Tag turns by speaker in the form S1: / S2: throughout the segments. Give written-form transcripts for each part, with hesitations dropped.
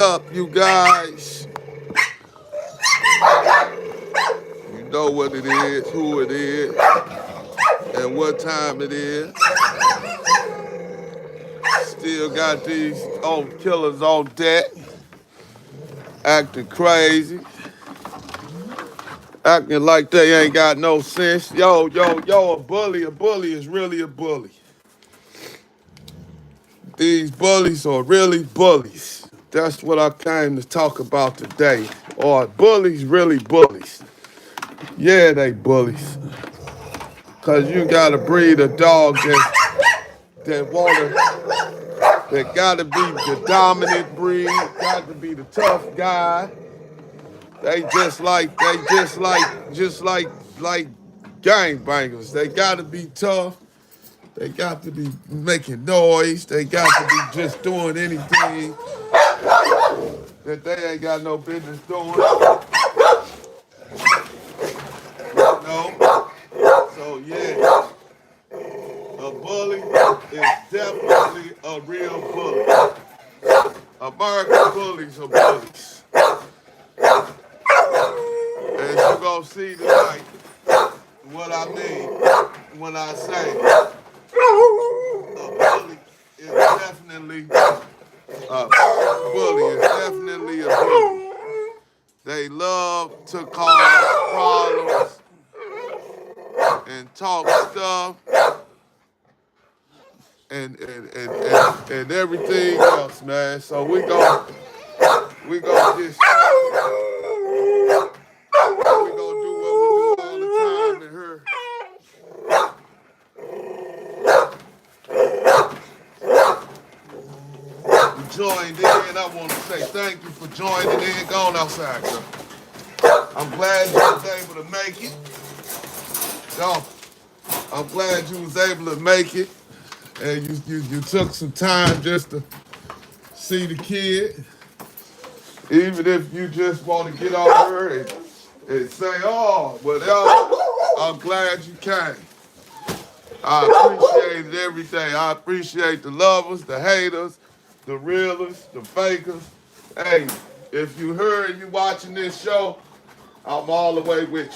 S1: Up, you guys. You know what it is, who it is, and what time it is. Still got these old killers on deck, acting crazy, acting like they ain't got no sense. Yo, a bully is really a bully. These bullies are really bullies. That's what I came to talk about today. Are bullies really bullies? Yeah, they bullies. Cause you gotta breed a dog that gotta be the dominant breed, got to be the tough guy. They just like gangbangers. They gotta be tough. They got to be making noise. They got to be just doing anything that they ain't got no business doing. No. So yeah, a bully is definitely a real bully. American bullies are bullies. As you gonna see tonight, what I mean when I say a bully is definitely a bully. They love to cause problems and talk stuff and everything else, man. So we gonna just we gonna do what we do all the time in here. You joined in. I want to say thank you for joining in. Go on outside, girl. I'm glad you was able to make it. Yo, I'm glad you was able to make it. And you took some time just to see the kid. Even if you just want to get over her and say, oh, well, I'm glad you came. I appreciated everything. I appreciate the lovers, the haters, the realers, the fakers. Hey, if you heard you watching this show, I'm all the way with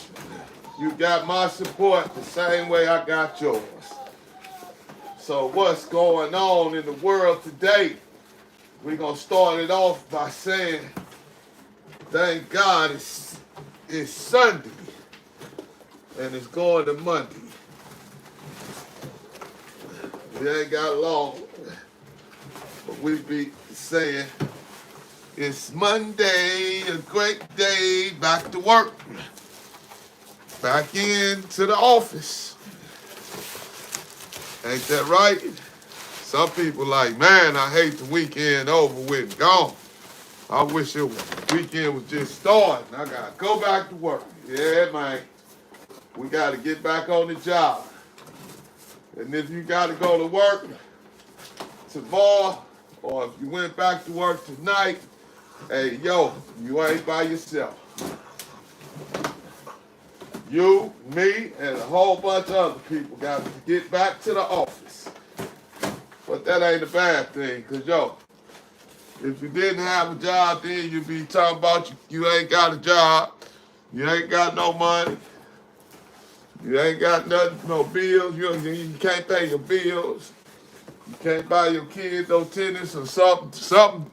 S1: you. You got my support the same way I got yours. So what's going on in the world today? We're going to start it off by saying, thank God it's Sunday and it's going to Monday. We ain't got long, but we be saying it's Monday, a great day, back to work, back into the office. Ain't that right? Some people like, man, I hate the weekend over with and gone. I wish the weekend was just starting. I gotta go back to work. Yeah, man. We gotta get back on the job. And if you gotta go to work tomorrow, or if you went back to work tonight, hey, yo, you ain't by yourself. You, me, and a whole bunch of other people got to get back to the office. But that ain't a bad thing, because, yo, if you didn't have a job then, you'd be talking about you ain't got a job, you ain't got no money, you ain't got nothing, no bills, you can't pay your bills, you can't buy your kids no tennis or something. Something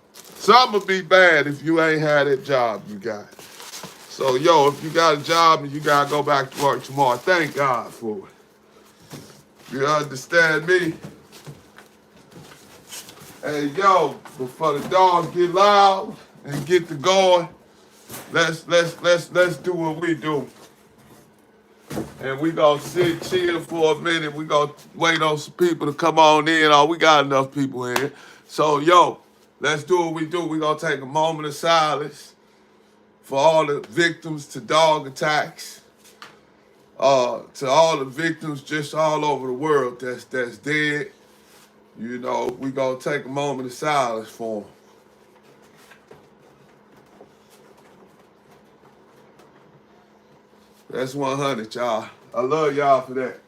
S1: would be bad if you ain't had that job you got. So, yo, if you got a job and you got to go back to work tomorrow, thank God for it. You understand me? Hey, yo, before the dogs get loud and get to going, let's do what we do. And we gonna sit chill for a minute. We gonna wait on some people to come on in. Oh, we got enough people in. So, yo, let's do what we do. We gonna take a moment of silence for all the victims to dog attacks, to all the victims just all over the world that's dead. You know, we gonna take a moment of silence for them. That's 100, y'all. I love y'all for that.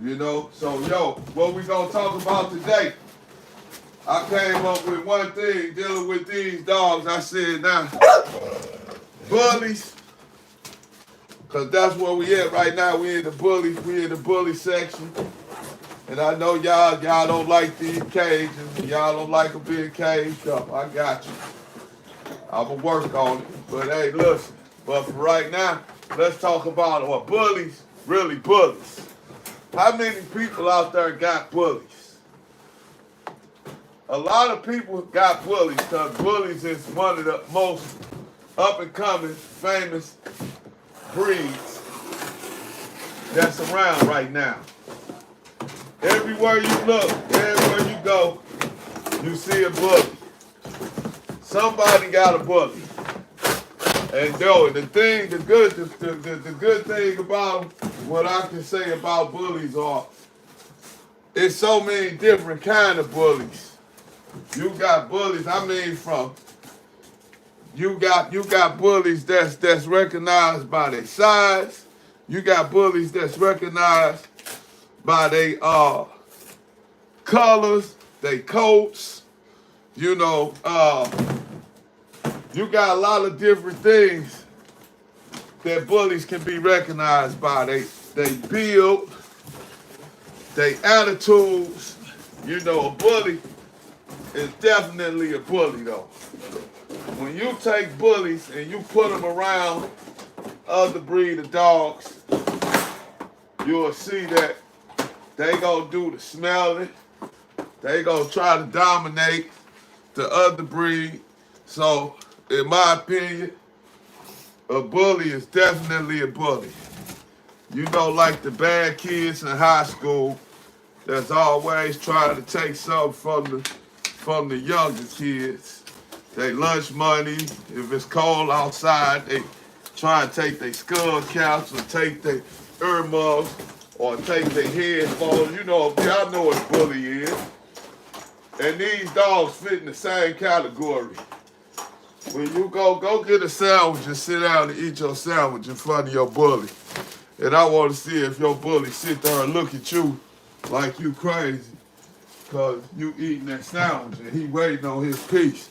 S1: You know, so yo, what we gonna talk about today? I came up with one thing dealing with these dogs. I said, now, bullies, because that's where we at right now. We in the bullies. We in the bully section. And I know y'all don't like these cages. Y'all don't like them being caged up. I got you. I'm going to work on it. But hey, listen. But for right now, let's talk about what bullies, really bullies. How many people out there got bullies? A lot of people got bullies because bullies is one of the most up-and-coming, famous breeds that's around right now. Everywhere you look, everywhere you go, you see a bully. Somebody got a bully. And though the good thing about them, what I can say about bullies are, it's so many different kind of bullies. You got bullies. I mean, you got bullies that's recognized by their size. You got bullies that's recognized by their colors, their coats. You know, you got a lot of different things that bullies can be recognized by. They build, they attitudes. You know, a bully is definitely a bully though. When you take bullies and you put them around other breed of dogs, you'll see that they gonna do the smelling. They gonna try to dominate the other breed. So, in my opinion, a bully is definitely a bully. You know, like the bad kids in high school that's always trying to take something from the younger kids. They lunch money. If it's cold outside, they try and take their skull caps or take their earmuffs or take their headphones. You know, y'all know what a bully is. And these dogs fit in the same category. When you go get a sandwich and sit down and eat your sandwich in front of your bully. And I want to see if your bully sit there and look at you like you crazy because you eating that sandwich and he waiting on his piece.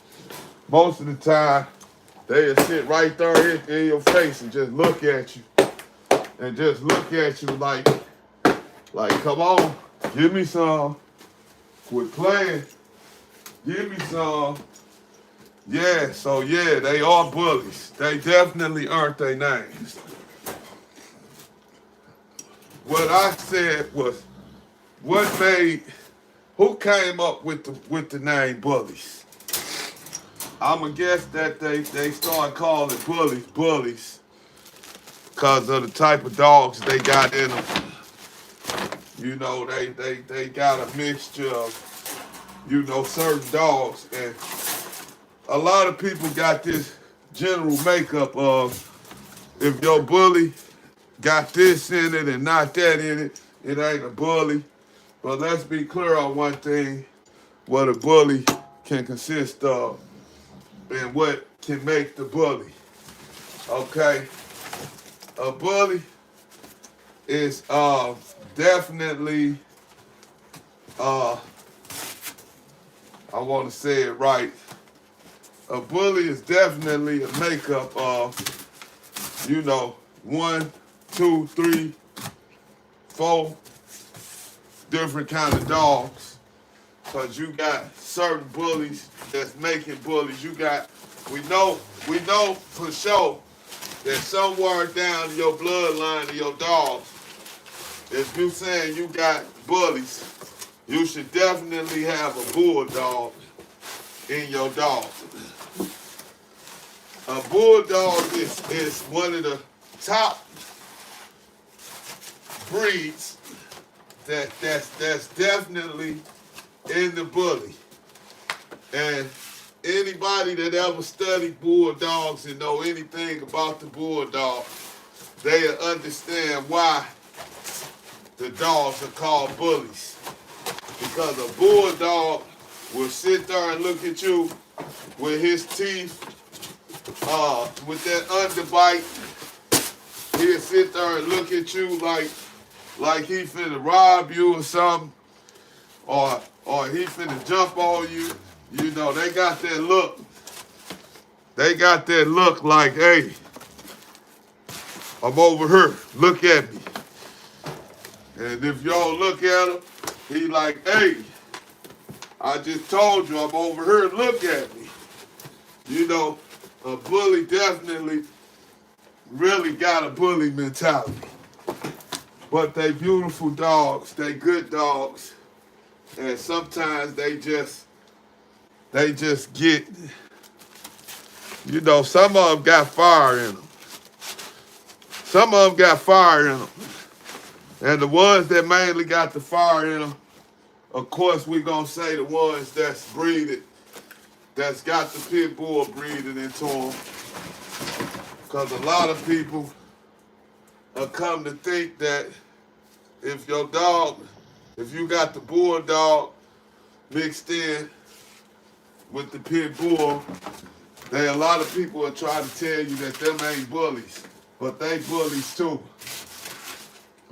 S1: Most of the time, they'll sit right there in your face and just look at you. And just look at you like, come on, give me some. Quit playing. Give me some. Yeah, so yeah, they are bullies. They definitely earned their names. What I said was, who came up with the name bullies? I'ma guess that they started calling bullies because of the type of dogs they got in them. You know, they got a mixture of, you know, certain dogs. And a lot of people got this general makeup of, if your bully got this in it and not that in it, it ain't a bully. But let's be clear on one thing, what a bully can consist of and what can make the bully. Okay? A bully is definitely, I want to say it right. A bully is definitely a makeup of, you know, 1, 2, 3, 4 different kind of dogs. Cause you got certain bullies that's making bullies. We know for sure that somewhere down your bloodline of your dogs, if you saying you got bullies, you should definitely have a bulldog in your dog. A bulldog is one of the top breeds that's definitely in the bully. And anybody that ever studied bulldogs and know anything about the bulldog, they'll understand why the dogs are called bullies. Because a bulldog will sit there and look at you with his teeth, with that underbite. He'll sit there and look at you like he finna rob you or something. Or or he finna jump on you. You know, they got that look. They got that look like, hey, I'm over here. Look at me. And if y'all look at him, he like, hey, I just told you I'm over here. Look at me. You know, a bully definitely really got a bully mentality. But they beautiful dogs. They good dogs. And sometimes they just get, you know, some of them got fire in them. Some of them got fire in them. And the ones that mainly got the fire in them, of course, we're going to say the ones that's breeded, that's got the pit bull breeding into them. Because a lot of people have come to think that if your dog, if you got the bulldog mixed in with the pit bull, a lot of people are trying to tell you that them ain't bullies, but they bullies too.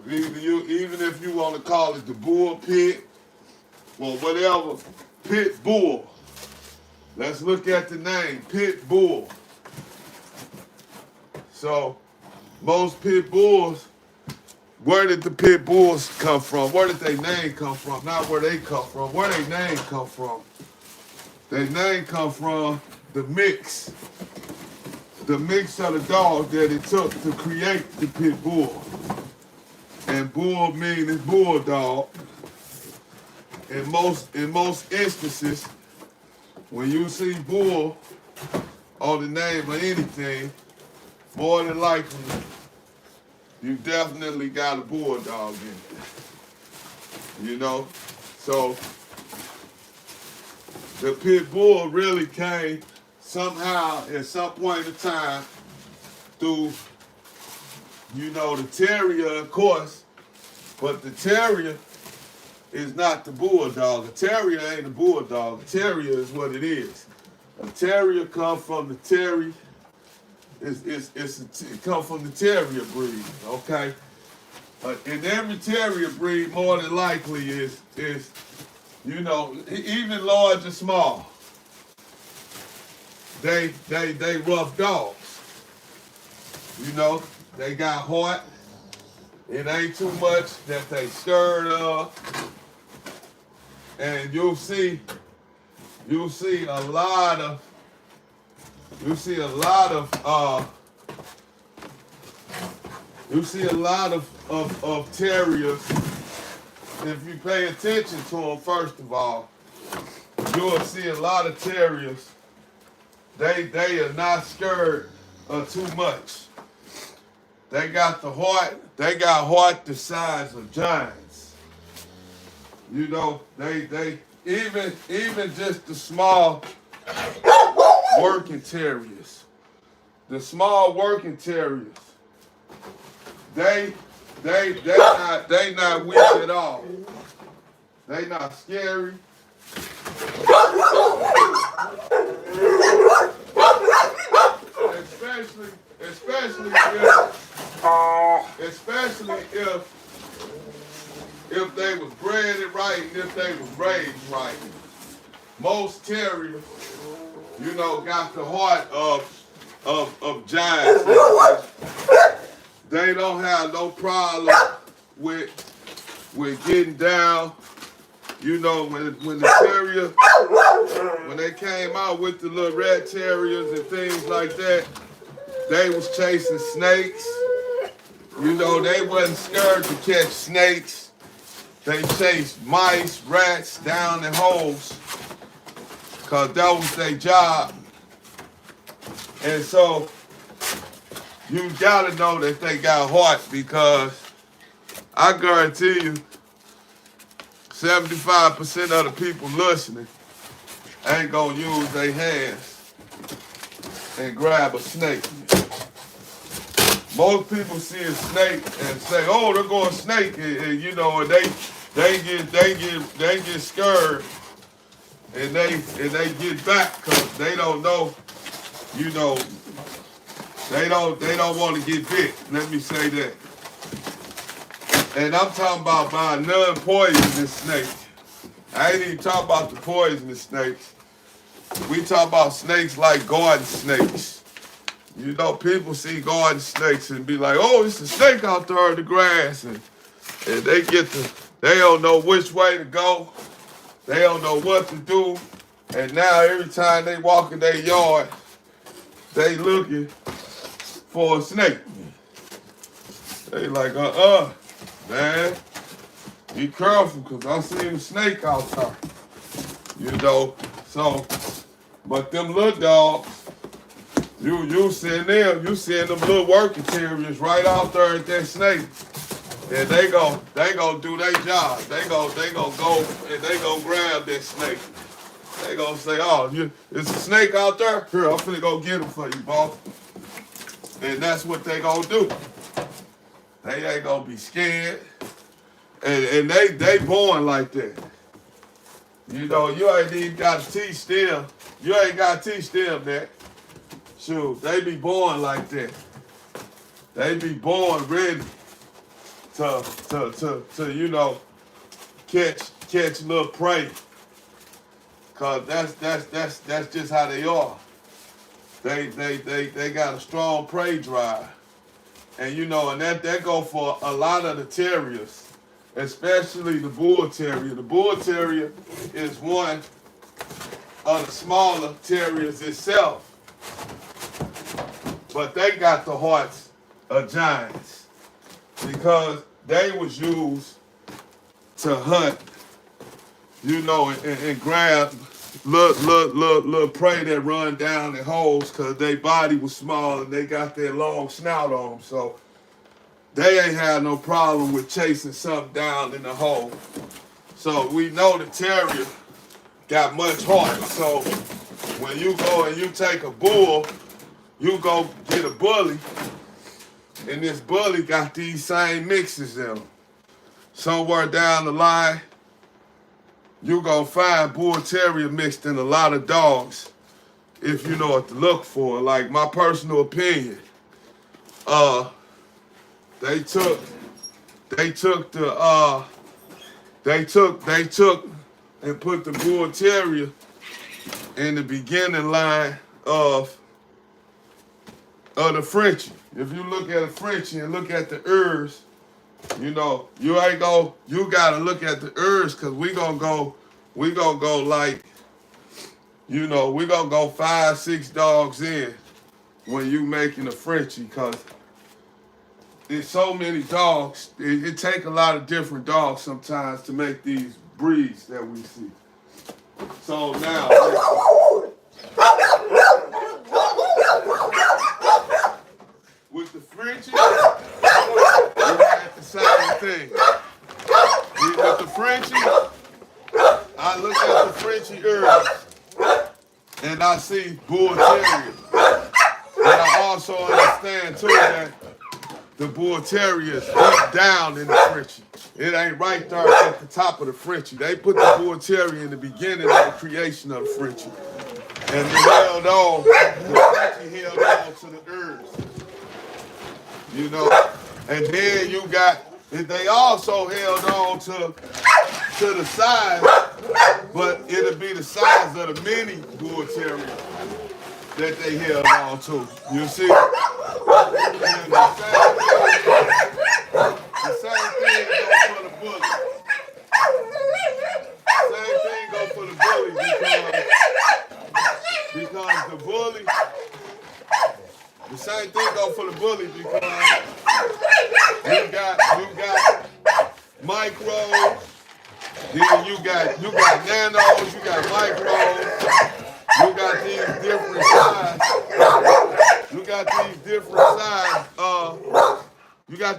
S1: Even if you want to call it the bull pit or whatever, pit bull. Let's look at the name, pit bull. So most pit bulls, where did the pit bulls come from? Where did their name come from? Not where they come from. Where their name come from? Their name come from the mix of the dog that it took to create the pit bull. And bull means bulldog. In most instances, when you see bull on the name of anything, more than likely, you definitely got a bulldog in it. You know? So the pit bull really came somehow at some point in time through, you know, the terrier, of course, but the terrier is not the bulldog. A terrier ain't a bulldog. A terrier is what it is. A terrier comes from the terrier. It comes from the terrier breed, okay? And every terrier breed, more than likely, is you know, even large and small. They rough dogs. You know, they got heart. It ain't too much that they scared of. And you'll see a lot of terriers. If you pay attention to them, first of all, you'll see a lot of terriers. They are not scared of too much. They got the heart. They got heart the size of giants. You know, they even just the small working terriers. The small working terriers. They not weak at all. They not scary. Especially if they was bred right and if they was raised right. Most terriers, you know, got the heart of giants. They don't have no problem with getting down. You know, when the terrier, when they came out with the little red terriers and things like that, they was chasing snakes. You know, they wasn't scared to catch snakes. They chased mice, rats down the holes, because that was their job. And so you gotta know that they got heart, because I guarantee you 75% of the people listening ain't gonna use their hands and grab a snake. Most people see a snake and say, "Oh, they're going snake," and you know, and they get scared and they get back because they don't know, you know, they don't want to get bit. Let me say that. And I'm talking about by a non-poisonous snake. I ain't even talking about the poisonous snakes. We talk about snakes like garden snakes. You know, people see garden snakes and be like, oh, it's a snake out there in the grass. And they don't know which way to go. They don't know what to do. And now every time they walk in their yard, they looking for a snake. They like, man, be careful, because I seen a snake out there. You know, so, but them little dogs, you seeing them little working terriers right out there at that snake. And they gonna do their job. They gonna go and they gonna grab that snake. They gonna say, oh, it's a snake out there? Here, I'm finna go get him for you, boss. And that's what they gonna do. They ain't gonna be scared. And they born like that. You know, you ain't even got to teach them. You ain't got to teach them that. Shoot, they be born like that. They be born ready to you know, catch little prey. Cause that's just how they are. They got a strong prey drive. And you know, and that go for a lot of the terriers, especially the bull terrier. The bull terrier is one of the smaller terriers itself. But they got the hearts of giants because they was used to hunt, you know, and grab little prey that run down in holes because their body was small and they got their long snout on them. So they ain't had no problem with chasing something down in the hole. So we know the terrier got much heart. So when you go and you take a bull, you go get a bully, and this bully got these same mixes in them. Somewhere down the line, you gonna find bull terrier mixed in a lot of dogs if you know what to look for. Like my personal opinion, they took and put the bull terrier in the beginning line of the Frenchie. If you look at a Frenchie and look at the ears, you know, you gotta look at the ears, because we gonna go like, you know, we gonna go 5-6 dogs in when you making a Frenchie, because there's so many dogs. It take a lot of different dogs sometimes to make these breeds that we see. So now, with the Frenchie, we had the same thing. With the Frenchie, I look at the Frenchie ears and I see bull terrier. And I also understand too that the bull terrier is deep down in the Frenchie. It ain't right there at the top of the Frenchie. They put the bull terrier in the beginning of the creation of the Frenchie. And the Frenchie held on to the ears. You know, and then they also held on to the size, but it'll be the size of the mini bull terrier that they held on to. You see? And the same thing goes for the bully. Same thing goes for the bully because the bully. The same thing goes for the bully because you got micros, then you got nanos, you got micros, you got these different size. You got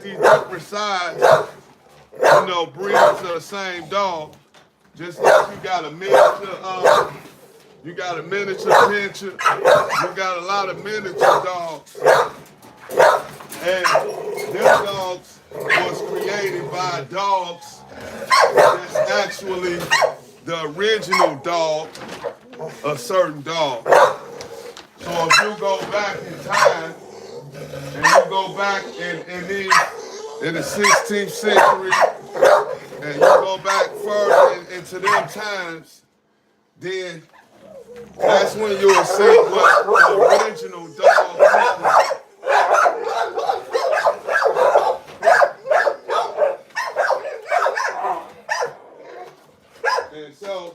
S1: these different size. You know, breeds of the same dog. Just like you got a miniature. You got a miniature pincher. You got a lot of miniature dogs. And them dogs was created by dogs that's actually the original dog of certain dogs. So if you go back in time, and you go back in the 16th century, and you go back further into them times, then that's when you'll see what the original dog looked like. And so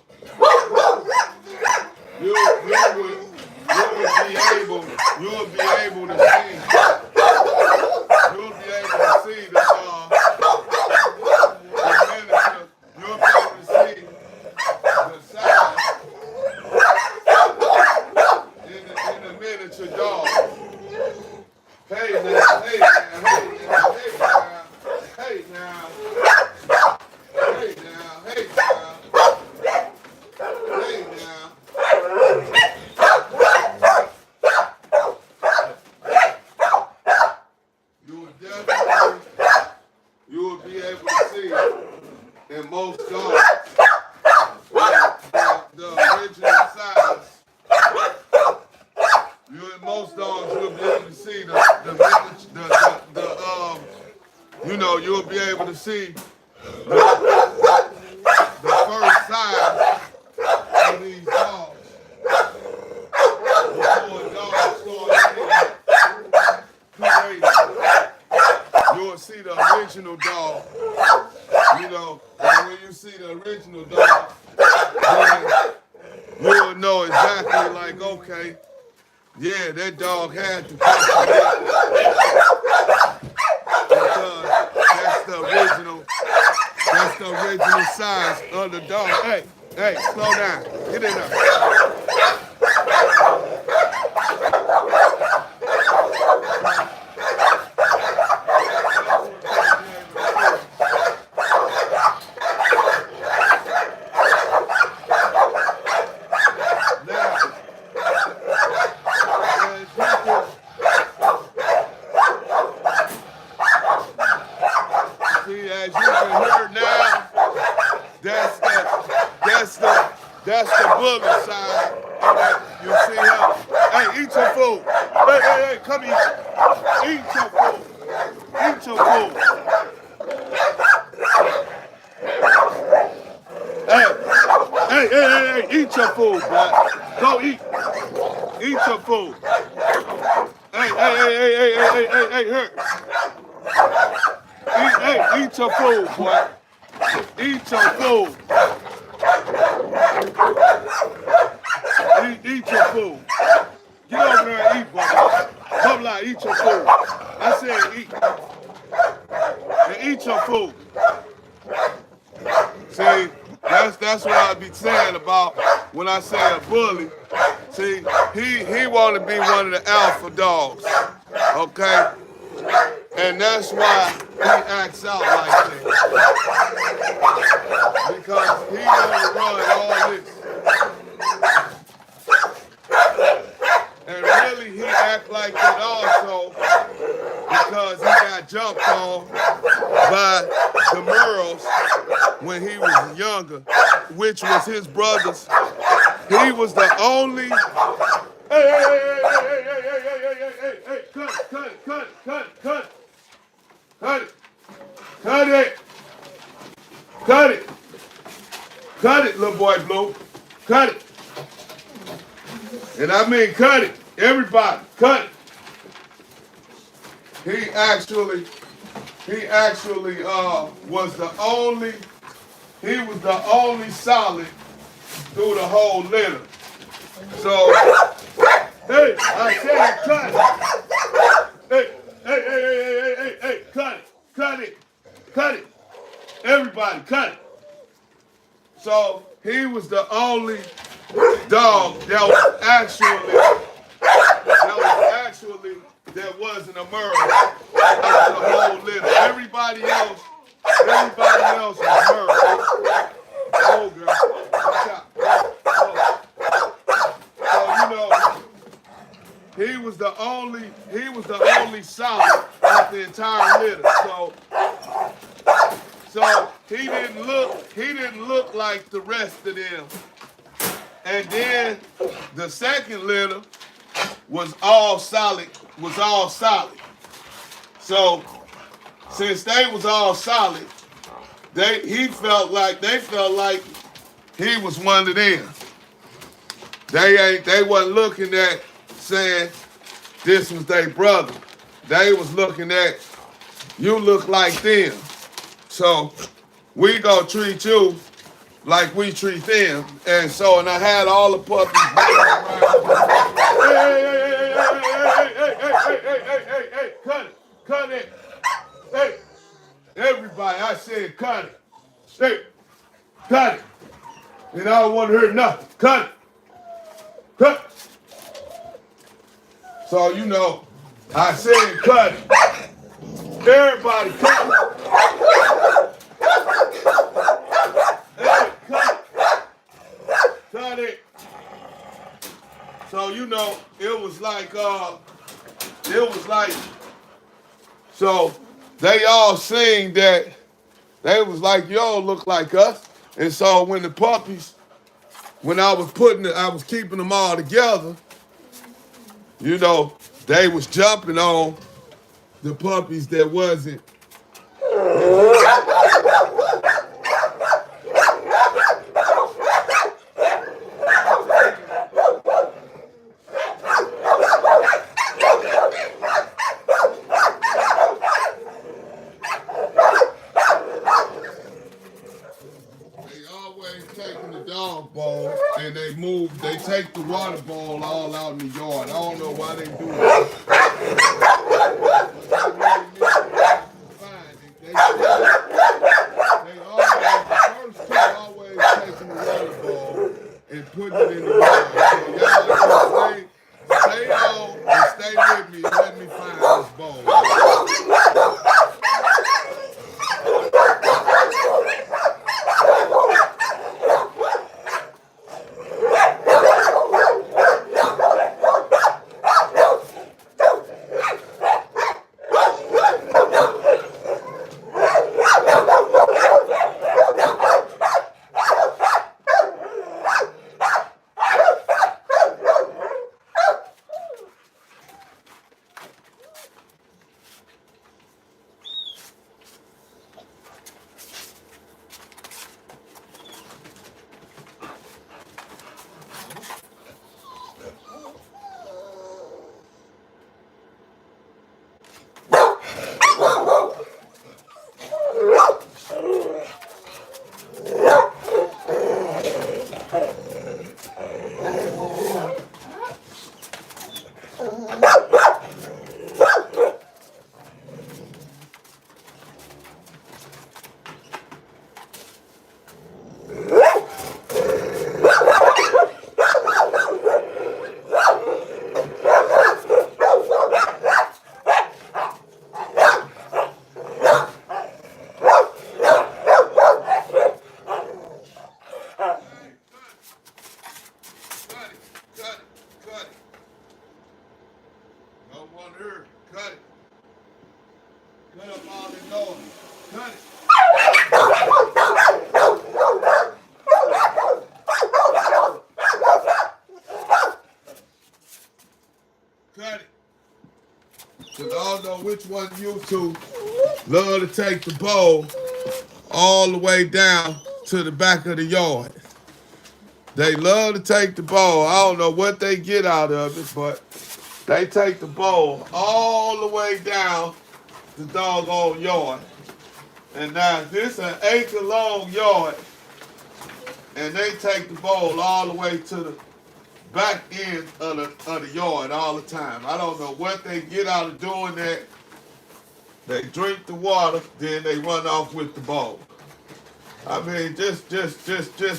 S1: you'll be able to see. You'll be able to see the miniature. You'll be able to see the size in the miniature dog. Hey now, hey now, hey now, hey now, hey now, hey now, hey now. Hey now. You will be able to see in most dogs the original size. In most dogs you'll be able to see you'll be able to see the first size of these dogs before a dog starts getting created. You'll see the original dog, and when you see the original dog, then you'll know exactly like, okay, yeah, that dog had to come because that's the original size of the dog. Hey, slow down. Get in there. That's the bully side. You see him? Hey, eat your food. Hey, come eat. Eat your food. Eat your food. Hey, eat your food, boy. Go eat. Eat your food. Hey, here. Eat your food, boy. Eat your food. Eat your food. Get over there and eat, boy. Come like, eat your food. I said eat. And eat your food. See, that's what I be saying about when I say a bully. See, he want to be one of the alpha dogs, okay? And that's why he acts out like that. Because he want to run all this. And really he act like that also because he got jumped on by the Merles when he was younger, which was his brothers. He was the only... Hey, cut it, little boy Blue, cut it. And I mean cut it, everybody, cut it. He actually was the only solid through the whole litter. So, hey, I said cut it. Hey, cut it. Everybody, cut it. So, he was the only dog that wasn't a Merle out of the whole litter. Everybody else was Merle. Oh, girl. So, he was the only solid out the entire litter. So he didn't look like the rest of them. And then the second litter was all solid. So since they was all solid, they felt like he was one of them. They wasn't looking at saying this was their brother. They was looking at you look like them. So we gonna treat you like we treat them. And I had all the puppies hey, cut it. Hey, everybody, I said cut it. Hey, cut it. And I don't want to hear nothing. Cut it. Cut it. So, I said cut it. Everybody cut it. Hey, cut it. Cut it. So, so they all seen that they was like, y'all look like us. And so when the puppies, when I was keeping them all together, they was jumping on the puppies that wasn't. And they take the water bowl all out in the yard. I don't know why they do that. The first two always taking the water bowl and putting it in the yard. So y'all stay on and stay with me and let me find this bowl. Cut it. Cut up all the noise. Cut it. Cut it. Because I don't know which one of you two love to take the bowl all the way down to the back of the yard. They love to take the bowl. I don't know what they get out of it, but they take the bowl all the way down the doggone yard. And now this is an acre-long yard, and they take the bowl all the way to the back end of the yard all the time. I don't know what they get out of doing that. They drink the water, then they run off with the bowl. I mean, just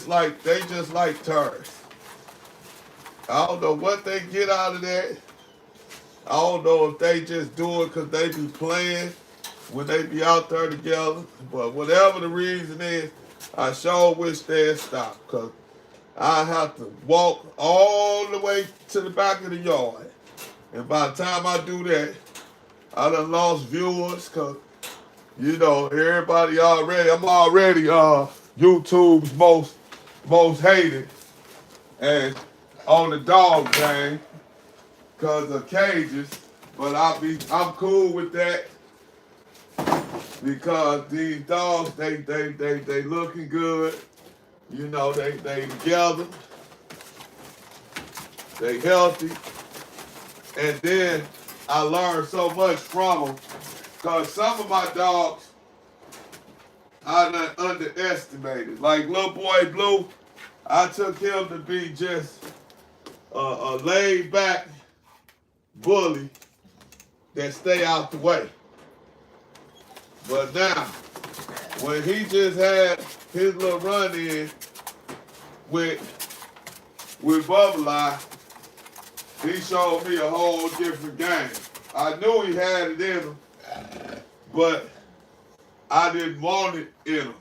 S1: like, they just like tourists. I don't know what they get out of that. I don't know if they just do it because they be playing when they be out there together. But whatever the reason is, I sure wish they'd stop, because I have to walk all the way to the back of the yard. And by the time I do that, I done lost viewers, because everybody already, I'm already YouTube's most hated and on the dog thing because of cages, but I'm cool with that. because these dogs, they looking good. You know, they together, they healthy. And then I learned so much from them, because some of my dogs I done underestimated. Like little boy Blue, I took him to be just a laid back bully that stay out the way. But now, when he just had his little run in with Bubble Eye, he showed me a whole different game. I knew he had it in him, but I didn't want it in him.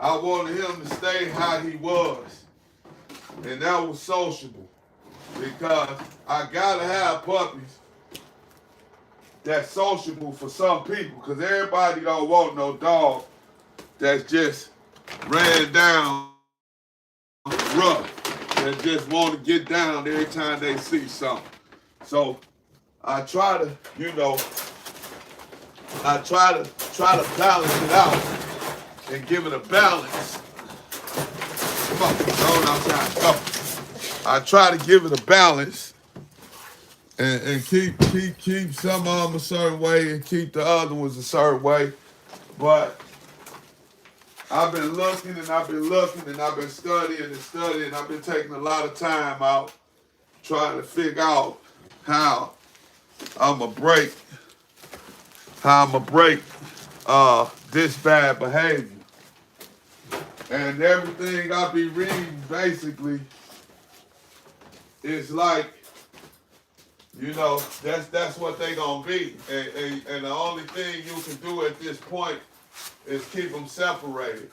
S1: I wanted him to stay how he was. And that was sociable. Because I gotta have puppies that's sociable for some people. Because everybody don't want no dog that's just ran down rough. That just want to get down every time they see something. So I try to, you know, I try to balance it out and give it a balance. Come on, go outside, go. I try to give it a balance and keep some of them a certain way and keep the other ones a certain way. But I've been looking and I've been looking and I've been studying and studying. I've been taking a lot of time out trying to figure out how I'm going to break this bad behavior. And everything I be reading basically is like, you know, that's what they gonna be. And the only thing you can do at this point is keep them separated.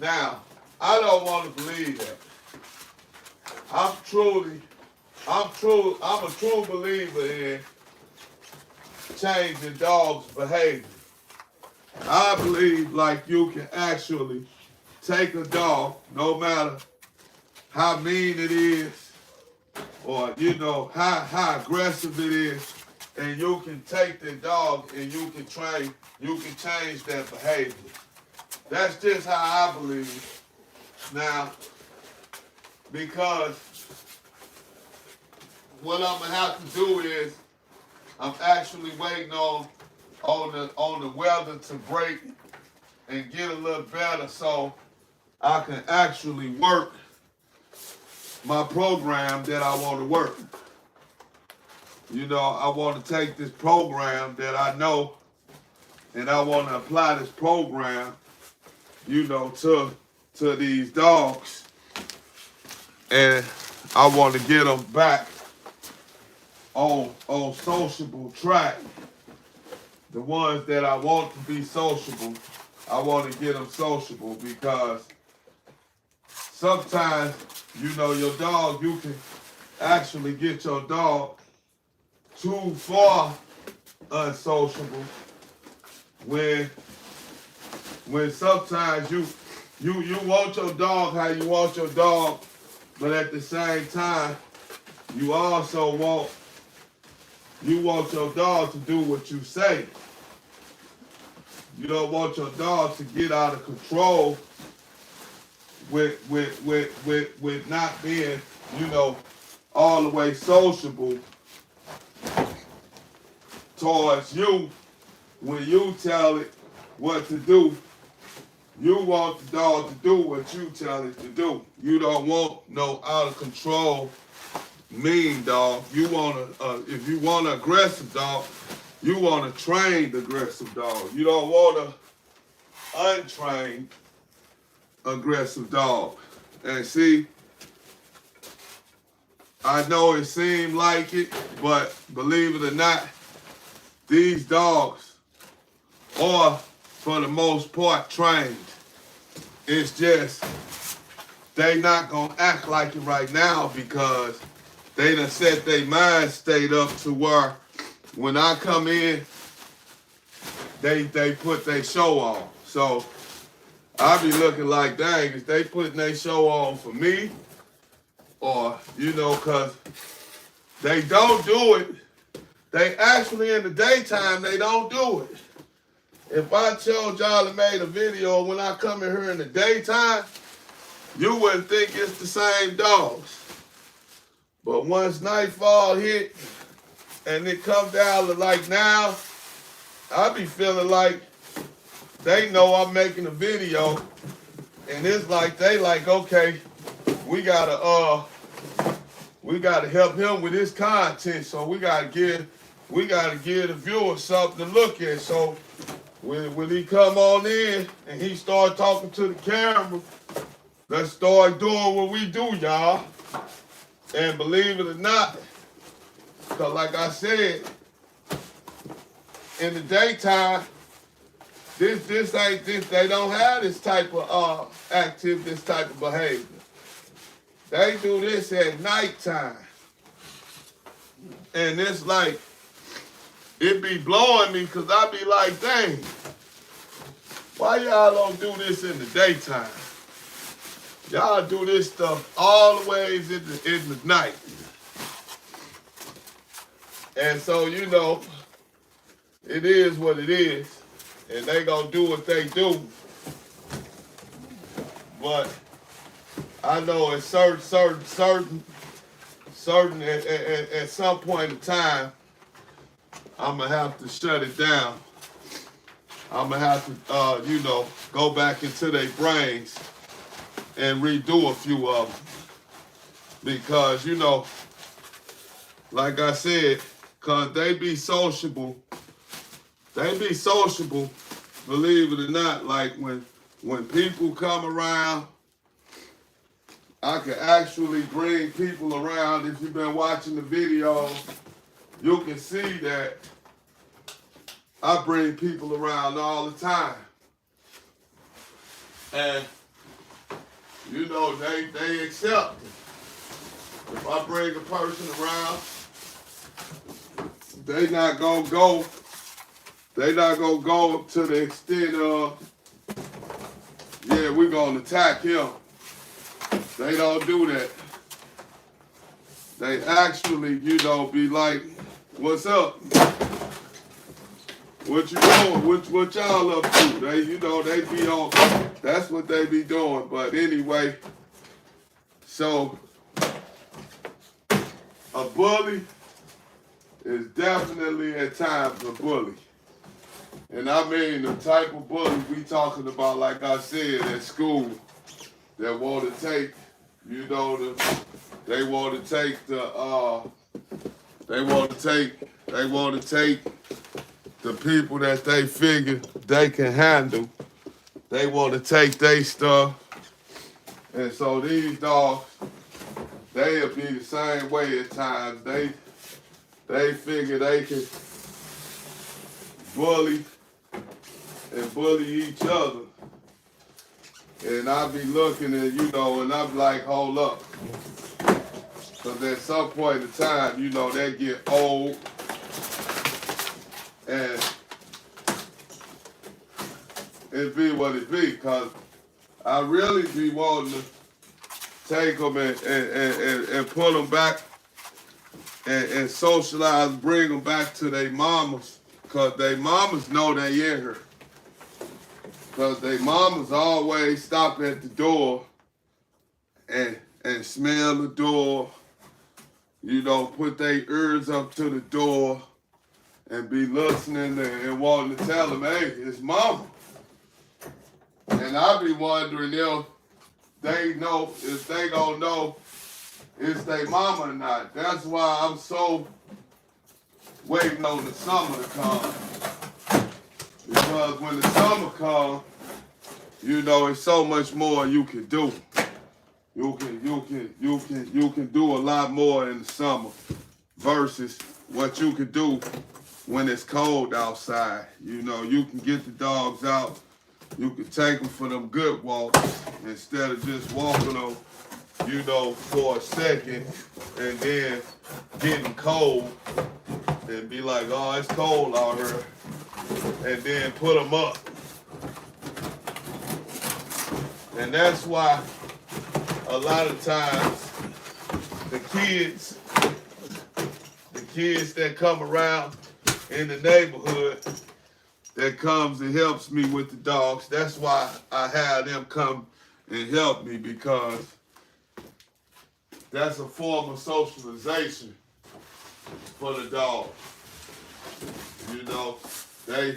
S1: Now, I don't want to believe that. I'm a true believer in changing dogs' behavior. I believe like you can actually take a dog, no matter how mean it is, or you know how aggressive it is, and you can take the dog and you can change that behavior. That's just how I believe. Now, because what I'm gonna have to do is I'm actually waiting on the weather to break and get a little better so I can actually work my program that I want to work. You know, I want to take this program that I know and I want to apply this program, you know, to these dogs. And I want to get them back on sociable track. The ones that I want to be sociable, I want to get them sociable, because sometimes, you know, your dog, you can actually get your dog too far unsociable when sometimes you want your dog how you want your dog, but at the same time, you also want your dog to do what you say. You don't want your dog to get out of control with not being, you know, all the way sociable towards you. When you tell it what to do, you want the dog to do what you tell it to do. You don't want no out of control mean dog. You want if you want an aggressive dog, you want a trained aggressive dog. You don't want an untrained aggressive dog. And see, I know it seemed like it, but believe it or not, these dogs are, for the most part, trained. It's just they not gonna act like it right now because they done set their mind state up to where when I come in, they put their show on. So I be looking like, dang, is they putting their show on for me? Or, you know, because they don't do it. They actually, in the daytime, they don't do it. If I told y'all and made a video when I come in here in the daytime, you wouldn't think it's the same dogs. But once nightfall hit and it come down to like now, I be feeling like they know I'm making a video, and it's like they like, okay, we gotta help him with his content, so we gotta give the viewer something to look at. So when he come on in and he start talking to the camera, let's start doing what we do, y'all. And believe it or not, because like I said, in the daytime, this ain't this. They don't have this type of activity, this type of behavior. They do this at nighttime, and it's like it be blowing me because I be like, dang, why y'all don't do this in the daytime? Y'all do this stuff all the ways in the night. And so, you know, it is what it is. And they gonna do what they do. But I know at certain at some point in time, I'm gonna have to shut it down. I'm gonna have to, you know, go back into their brains and redo a few of them. Because, you know, like I said, cause they be sociable, believe it or not. Like when people come around, I can actually bring people around. If you've been watching the video, you can see that I bring people around all the time. And you know, they accept it. If I bring a person around, they not gonna go to the extent of, yeah, we're gonna attack him. They don't do that. They actually, you know, be like, what's up? What you doing? What y'all up to? They, you know, they be on, that's what they be doing. But anyway, so a bully is definitely at times a bully. And I mean the type of bully we talking about, like I said, at school, that want to take, you know, they want to take the people that they figure they can handle. They want to take their stuff. And so these dogs, they'll be the same way at times. They figure they can bully each other. And I be looking at, you know, and I'm like, hold up. Because at some point in time, you know, they get old. And it be what it be. Because I really be wanting to take them and put them back and socialize, bring them back to their mamas. Because their mamas know they in here. Because their mamas always stop at the door and smell the door, you know, put their ears up to the door and be listening and wanting to tell them, hey, it's mama. And I be wondering if they gonna know it's their mama or not. That's why I'm so waiting on the summer to come. Because when the summer comes, you know, it's so much more you can do. You can do a lot more in the summer versus what you can do when it's cold outside. You know, you can get the dogs out. You can take them for them good walks instead of just walking them, you know, for a second and then getting cold and be like, oh, it's cold out here. And then put them up. And that's why a lot of times the kids that come around in the neighborhood, that comes and helps me with the dogs. That's why I have them come and help me, because that's a form of socialization for the dog. You know, they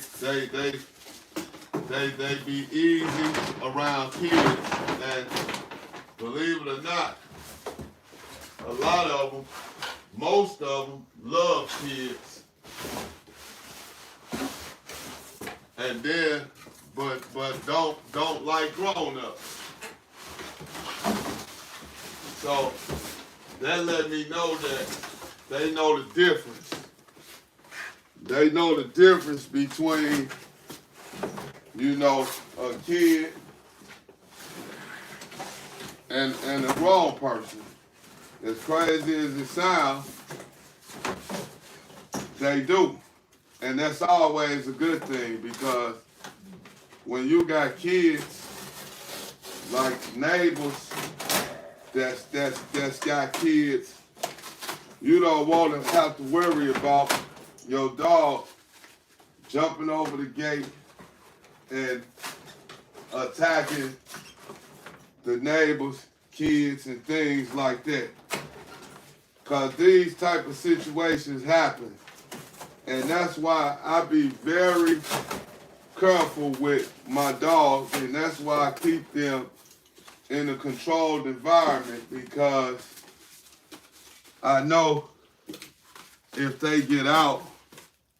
S1: be easy around kids, and believe it or not, a lot of them, most of them love kids. And then, but don't like grown-ups. So that let me know that they know the difference. They know the difference between, you know, a kid and a grown person. As crazy as it sounds, they do. And that's always a good thing, because when you got kids, like neighbors that's got kids, you don't want to have to worry about your dog jumping over the gate and attacking the neighbors' kids and things like that. Because these type of situations happen. And that's why I be very careful with my dogs, and that's why I keep them in a controlled environment, because I know if they get out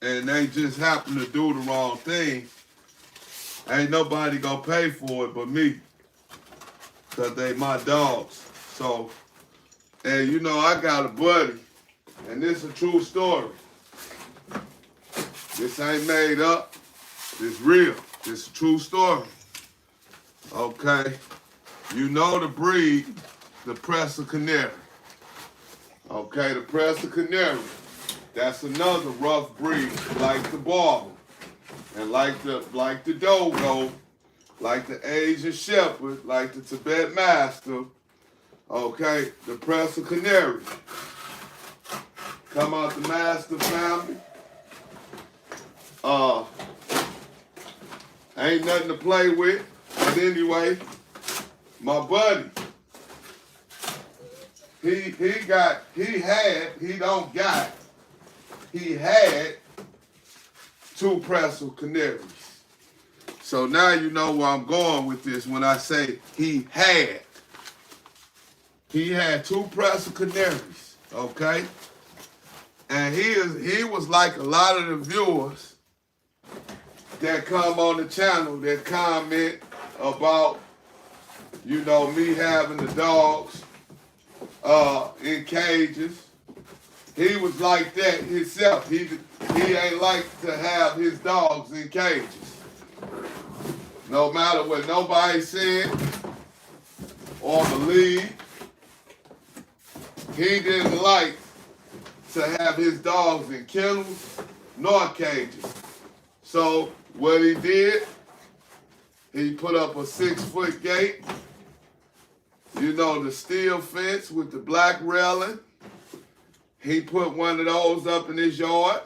S1: and they just happen to do the wrong thing, ain't nobody gonna pay for it but me, because they my dogs. So, and you know, I got a buddy, and this is a true story. This ain't made up. It's real. It's a true story. Okay. You know the breed, the Pressa Canario. Okay, the Pressa Canario. That's another rough breed, like the Barbara, and like the Dogo, like the Asian Shepherd, like the Tibet Master. Okay, the Pressa Canario. Come out the Master family. Ain't nothing to play with. But anyway, my buddy, he had two Pressa Canaries. So now you know where I'm going with this when I say he had. He had two Pressa Canaries, okay? And he was like a lot of the viewers that come on the channel that comment about, you know, me having the dogs in cages. He was like that himself. He ain't like to have his dogs in cages. No matter what nobody said or believed, he didn't like to have his dogs in kennels nor cages. So what he did, he put up a 6-foot gate, you know, the steel fence with the black railing. He put one of those up in his yard,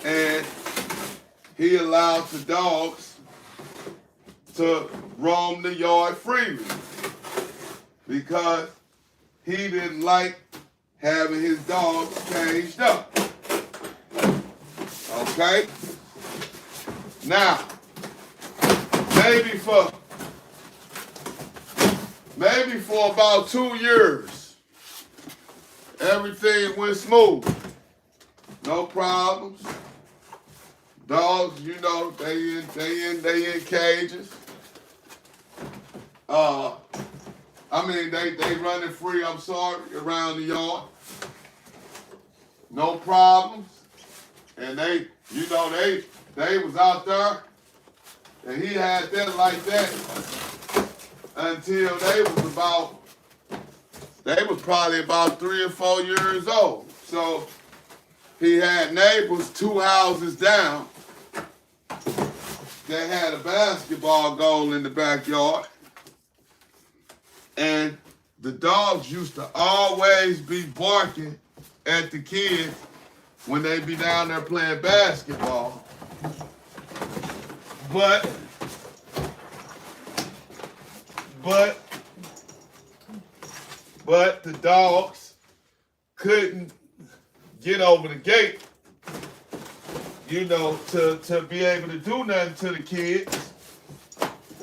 S1: and he allowed the dogs to roam the yard freely, because he didn't like having his dogs caged up. Okay? Now, maybe for about 2 years, everything went smooth. No problems. Dogs, you know, they in cages. They running free, I'm sorry, around the yard. No problems. And they was out there, and he had them like that until they was probably about 3 or 4 years old. So he had neighbors 2 houses down that had a basketball goal in the backyard. And the dogs used to always be barking at the kids when they be down there playing basketball. but the dogs couldn't get over the gate, you know, to be able to do nothing to the kids.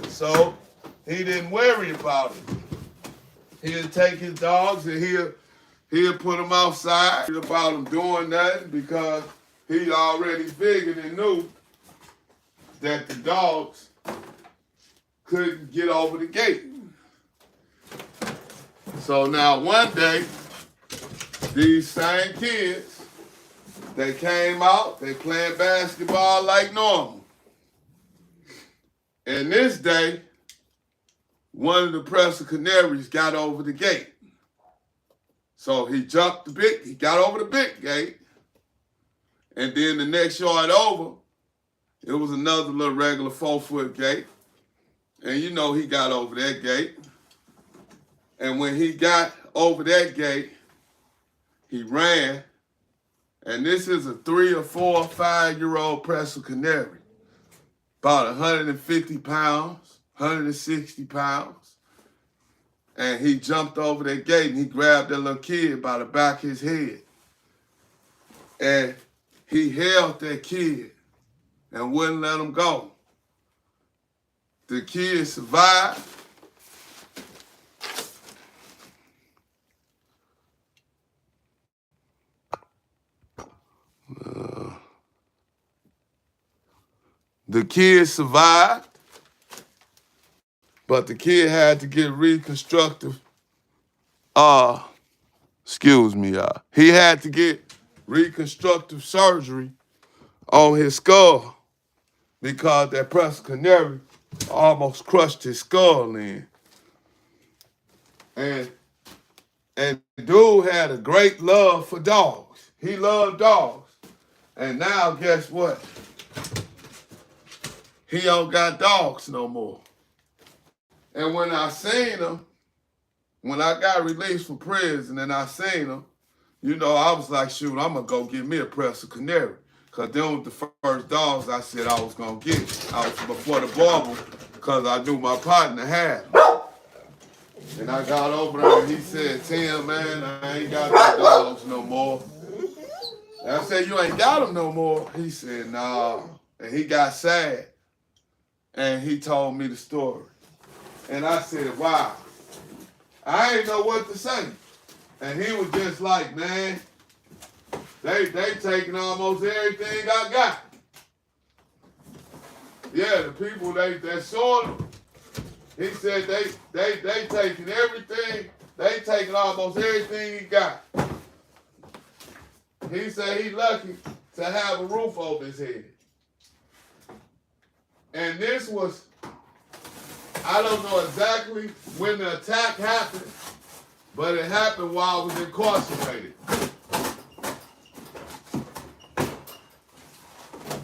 S1: So he didn't worry about it. He'll take his dogs and he'll put them outside about them doing nothing because he already figured and knew that the dogs couldn't get over the gate. So now one day, these same kids, they came out, they playing basketball like normal. And this day, one of the Pressa Canaries got over the gate. So he got over the big gate, and then the next yard over, it was another little regular 4-foot gate. And you know he got over that gate. And when he got over that gate, he ran. And this is a 3 or 4 or 5-year-old Pressa Canary. About 150 pounds, 160 pounds. And he jumped over that gate and he grabbed that little kid by the back of his head. And he held that kid and wouldn't let him go. The kid survived. The kid survived, but the kid had to get reconstructive. He had to get reconstructive surgery on his skull because that Pressa Canary almost crushed his skull in. And dude had a great love for dogs. He loved dogs. And now guess what? He don't got dogs no more. And when I seen him, when I got released from prison and I seen him, you know, I was like, shoot, I'm going to go get me a Pressa Canary. Because them were the first dogs I said I was going to get. I was before the bubble because I knew my partner had them. And I got over there and he said, Tim, man, I ain't got no dogs no more. And I said, you ain't got them no more? He said, nah. And he got sad. And he told me the story. And I said, wow. I ain't know what to say. And he was just like, man, they taking almost everything I got. Yeah, the people that sold him, he said they taking everything, they taking almost everything he got. He said he lucky to have a roof over his head. And this was, I don't know exactly when the attack happened, but it happened while I was incarcerated.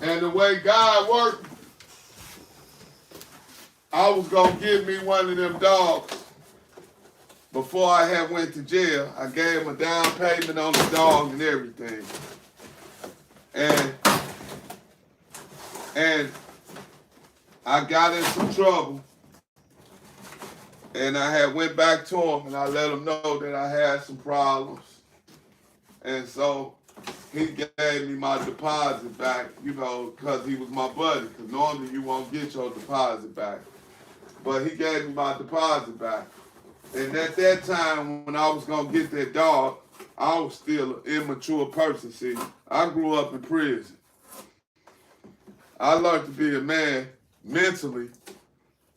S1: And the way God worked, I was going to give me one of them dogs. Before I had went to jail, I gave him a down payment on the dog and everything. And I got in some trouble. And I had went back to him and I let him know that I had some problems. And so he gave me my deposit back, you know, because he was my buddy. Because normally you won't get your deposit back. But he gave me my deposit back. And at that time, when I was going to get that dog, I was still an immature person. See, I grew up in prison. I learned to be a man mentally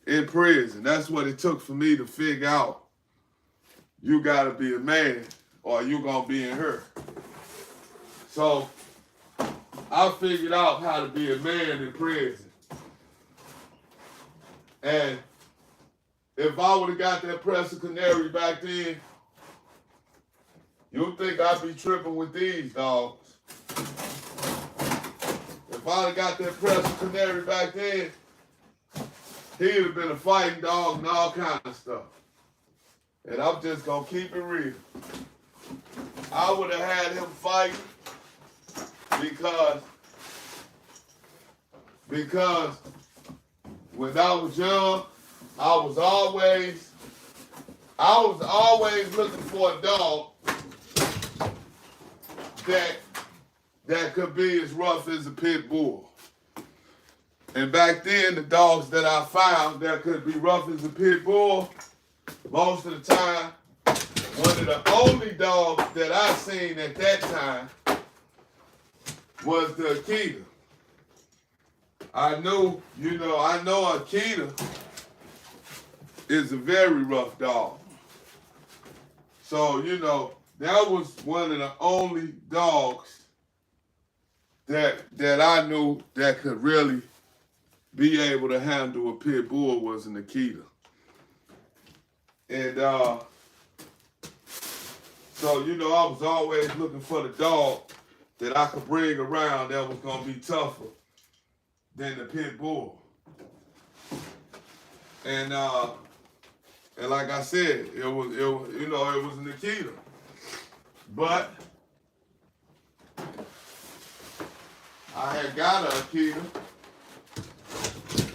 S1: in prison. That's what it took for me to figure out you got to be a man or you going to be in her. So I figured out how to be a man in prison. And if I would have got that Pressa Canary back then, you'd think I'd be tripping with these dogs. If I'd have got that Pressa Canary back then, he'd have been a fighting dog and all kind of stuff. And I'm just going to keep it real. I would have had him fight because when I was young, I was always looking for a dog that could be as rough as a pit bull. And back then, the dogs that I found that could be rough as a pit bull, most of the time, one of the only dogs that I seen at that time was the Akita. I know Akita is a very rough dog. So, that was one of the only dogs that I knew that could really be able to handle a pit bull was an Akita. And so, I was always looking for the dog that I could bring around that was going to be tougher than the pit bull. And like I said, it was an Akita. But I had got an Akita,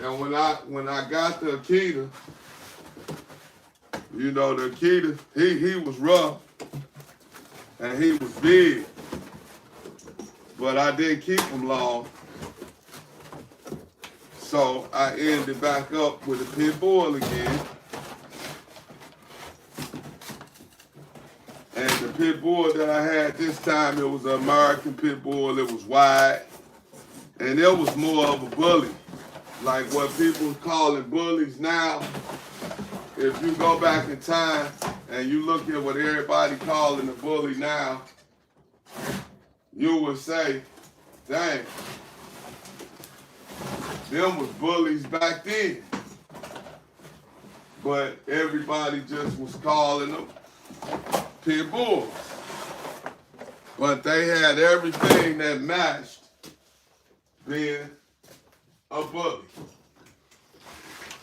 S1: and when I got the Akita, the Akita, he was rough and he was big, but I didn't keep him long. So I ended back up with a pit bull again. And the pit bull that I had this time, it was an American pit bull. It was wide. And it was more of a bully. Like what people calling bullies now. If you go back in time and you look at what everybody calling a bully now, you would say, dang, them was bullies back then. But everybody just was calling them pit bulls. But they had everything that matched being a bully.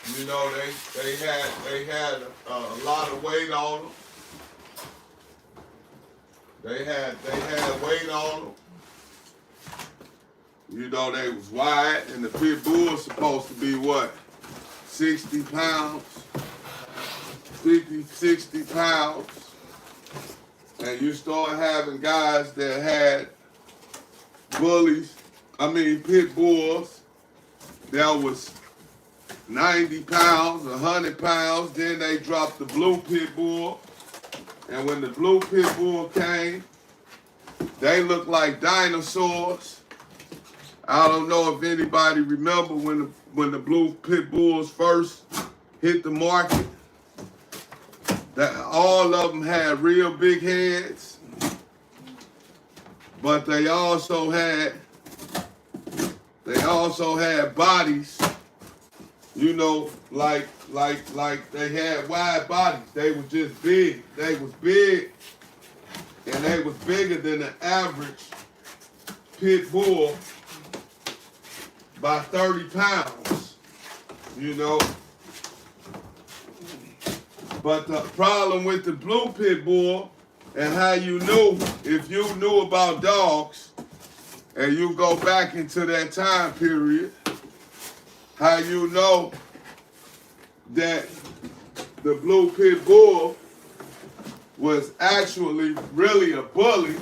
S1: They had a lot of weight on them. They had weight on them. They was wide, and the pit bull was supposed to be what? 60 pounds, 50, 60 pounds. And you start having guys that had pit bulls that was 90 pounds, 100 pounds. Then they dropped the blue pit bull. And when the blue pit bull came, they looked like dinosaurs. I don't know if anybody remember when the blue pit bulls first hit the market. That all of them had real big heads, but they also had bodies, like they had wide bodies. They were just big. They was big, and they was bigger than the average pit bull by 30 pounds, But the problem with the blue pit bull, and how you knew, if you knew about dogs, and you go back into that time period, how you know that the blue pit bull was actually really a bully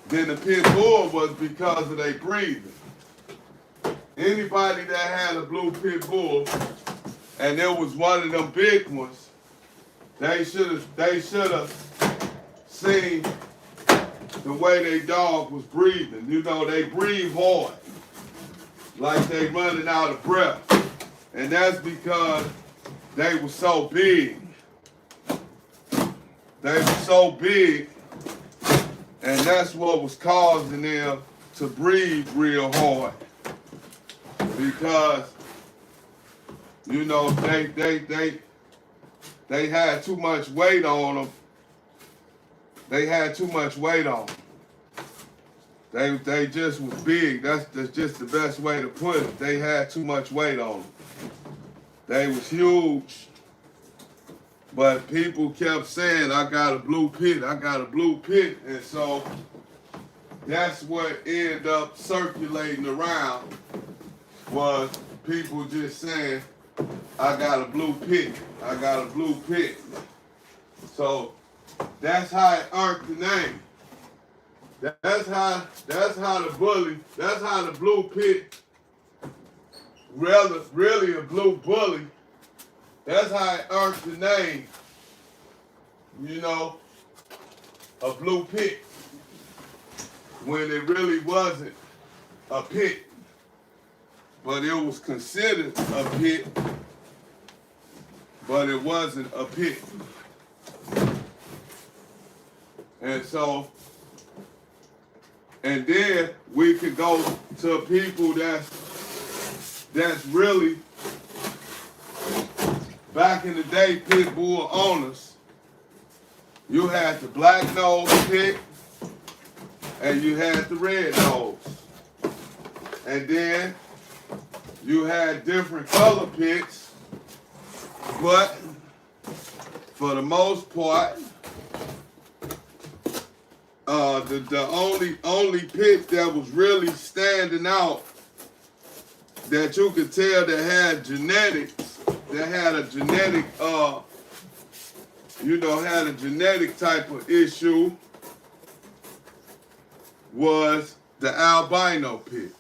S1: than the pit bull was because of their breathing. Anybody that had a blue pit bull, and there was one of them big ones, they should have seen the way their dog was breathing. They breathe hard, like they running out of breath. And that's because they were so big. They were so big, and that's what was causing them to breathe real hard. Because they had too much weight on them. They had too much weight on them. They just was big. That's just the best way to put it. They had too much weight on them. They was huge. But people kept saying, I got a blue pit, I got a blue pit. And so that's what ended up circulating around was people just saying, I got a blue pit. I got a blue pit. So that's how it earned the name. That's how the bully, that's how the blue pit, really a blue bully, that's how it earned the name, you know, a blue pit, when it really wasn't a pit, but it was considered a pit, but it wasn't a pit. And so, and then we could go to people that's really, back in the day, pit bull owners. You had the black nose pit, and you had the red nose. And then you had different color pits, but for the most part, the only pit that was really standing out that you could tell that had genetics, that had a genetic, had a genetic type of issue, was the albino pit,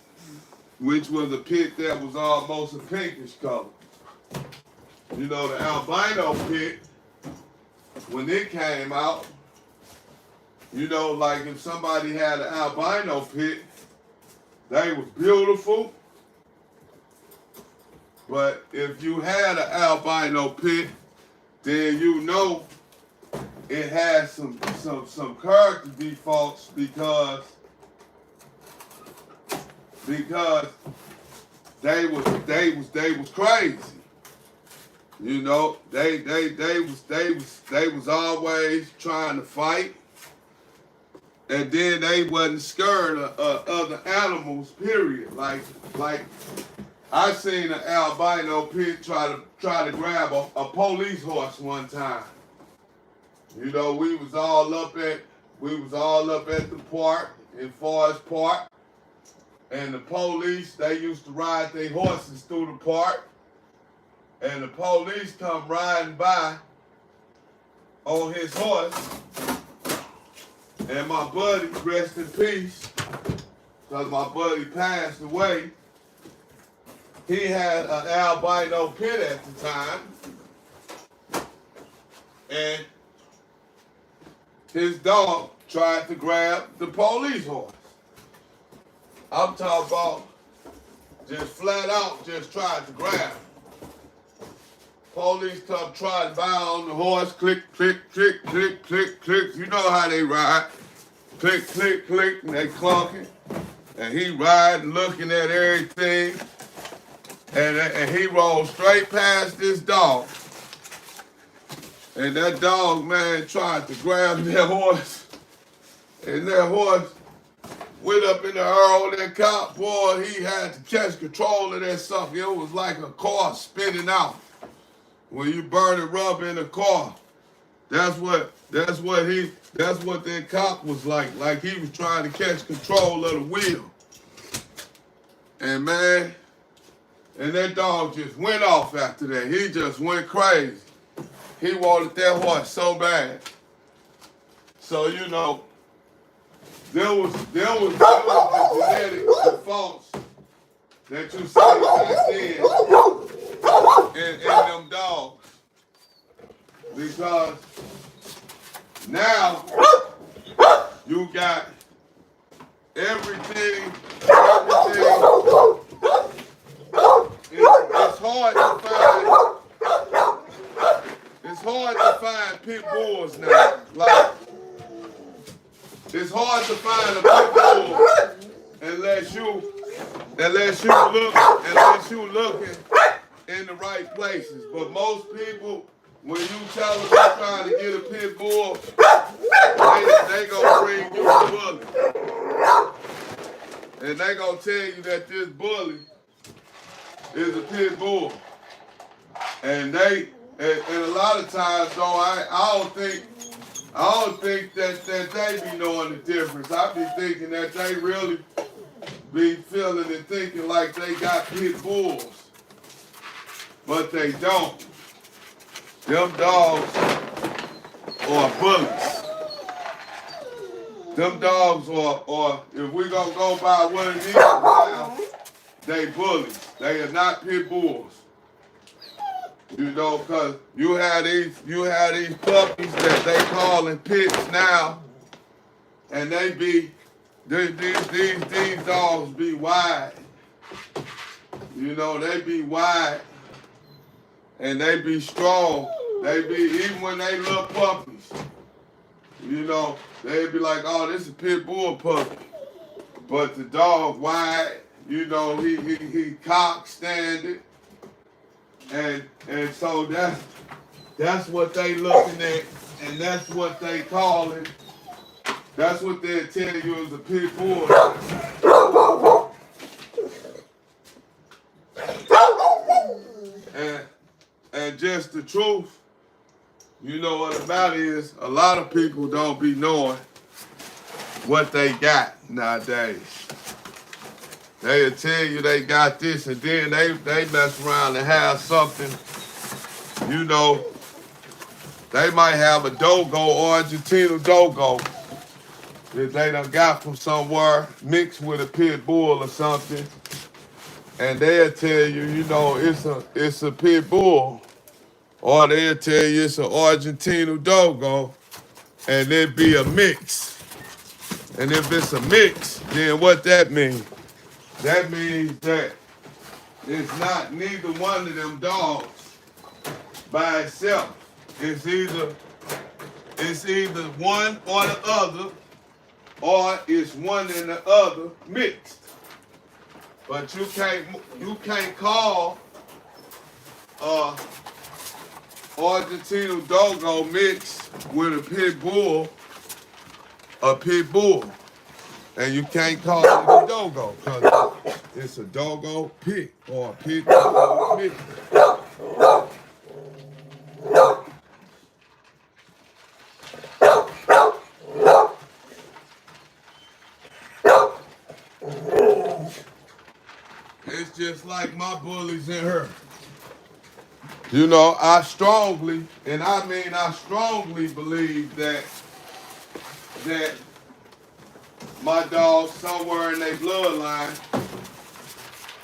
S1: which was a pit that was almost a pinkish color. You know, the albino pit, when it came out, you know, like if somebody had an albino pit, they was beautiful. But if you had an albino pit, then you know it has some character defaults because they was crazy. You know, they was always trying to fight. And then they wasn't scared of other animals, period. Like I seen an albino pit try to grab a police horse one time. You know, we was all up at the park, in Forest Park, and the police, they used to ride their horses through the park, and the police come riding by on his horse. And my buddy, rest in peace, because my buddy passed away, he had an albino pit at the time, and his dog tried to grab the police horse. I'm talking about just flat out just tried to grab him. Police come trotting by on the horse, click, click, click, click, click, click. You know how they ride. Click, click, click, and they clunking. And he riding, looking at everything. And he rolled straight past this dog. And that dog, man, tried to grab that horse. And that horse went up in the air on that cop. Boy, he had to catch control of that sucker. It was like a car spinning out. When you burn it rubber in a car, that's what that cop was like he was trying to catch control of the wheel. And man, and that dog just went off after that. He just went crazy. He wanted that horse so bad. So you know, there was the genetic defaults that you saw back then. In them dogs, because now you got everything. It's hard to find. It's hard to find pit bulls now. Like it's hard to find a pit bull unless you looking in the right places. But most people, when you tell them they're trying to get a pit bull, they gonna bring you a bully. And they gonna tell you that this bully is a pit bull. And a lot of times though, I don't think that they be knowing the difference. I be thinking that they really be feeling and thinking like they got pit bulls. but they don't. Them dogs are bullies. Them dogs are, if we gonna go by what it is now, they bullies. They are not pit bulls. You know, cause you have these puppies that they calling pits now, and they be these dogs be wide. You know, they be wide and they be strong. They be, even when they little puppies, you know, they be like, oh, this is a pit bull puppy. But the dog wide, you know, he cock standing. And so that's what they looking at, and that's what they call it. That's what they tell you is a pit bull. And just the truth, you know what the matter is, a lot of people don't be knowing what they got nowadays. They'll tell you they got this, and then they mess around and have something, you know, they might have a dogo, Argentine dogo, that they done got from somewhere, mixed with a pit bull or something, and they'll tell you, you know, it's a pit bull, or they'll tell you it's an Argentine dogo, and it be a mix. And if it's a mix, then what that means? That means that it's not neither one of them dogs by itself. It's either one or the other, or it's one and the other mixed. But you can't call Argentino dogo mixed with a pit bull a pit bull. And you can't call it a dogo, because it's a dogo pit or a pit dogo mix. It's just like my bullies in her. You know, I strongly believe that my dogs somewhere in their bloodline,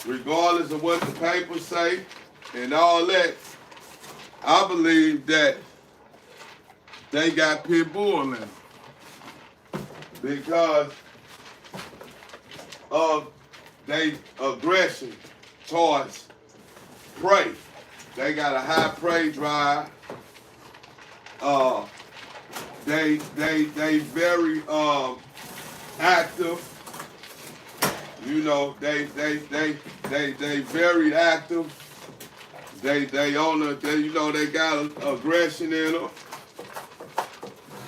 S1: regardless of what the papers say and all that, I believe that they got pit bull in them because of their aggression towards prey. They got a high prey drive. They very active. You know, they very active. They you know, they got aggression in them.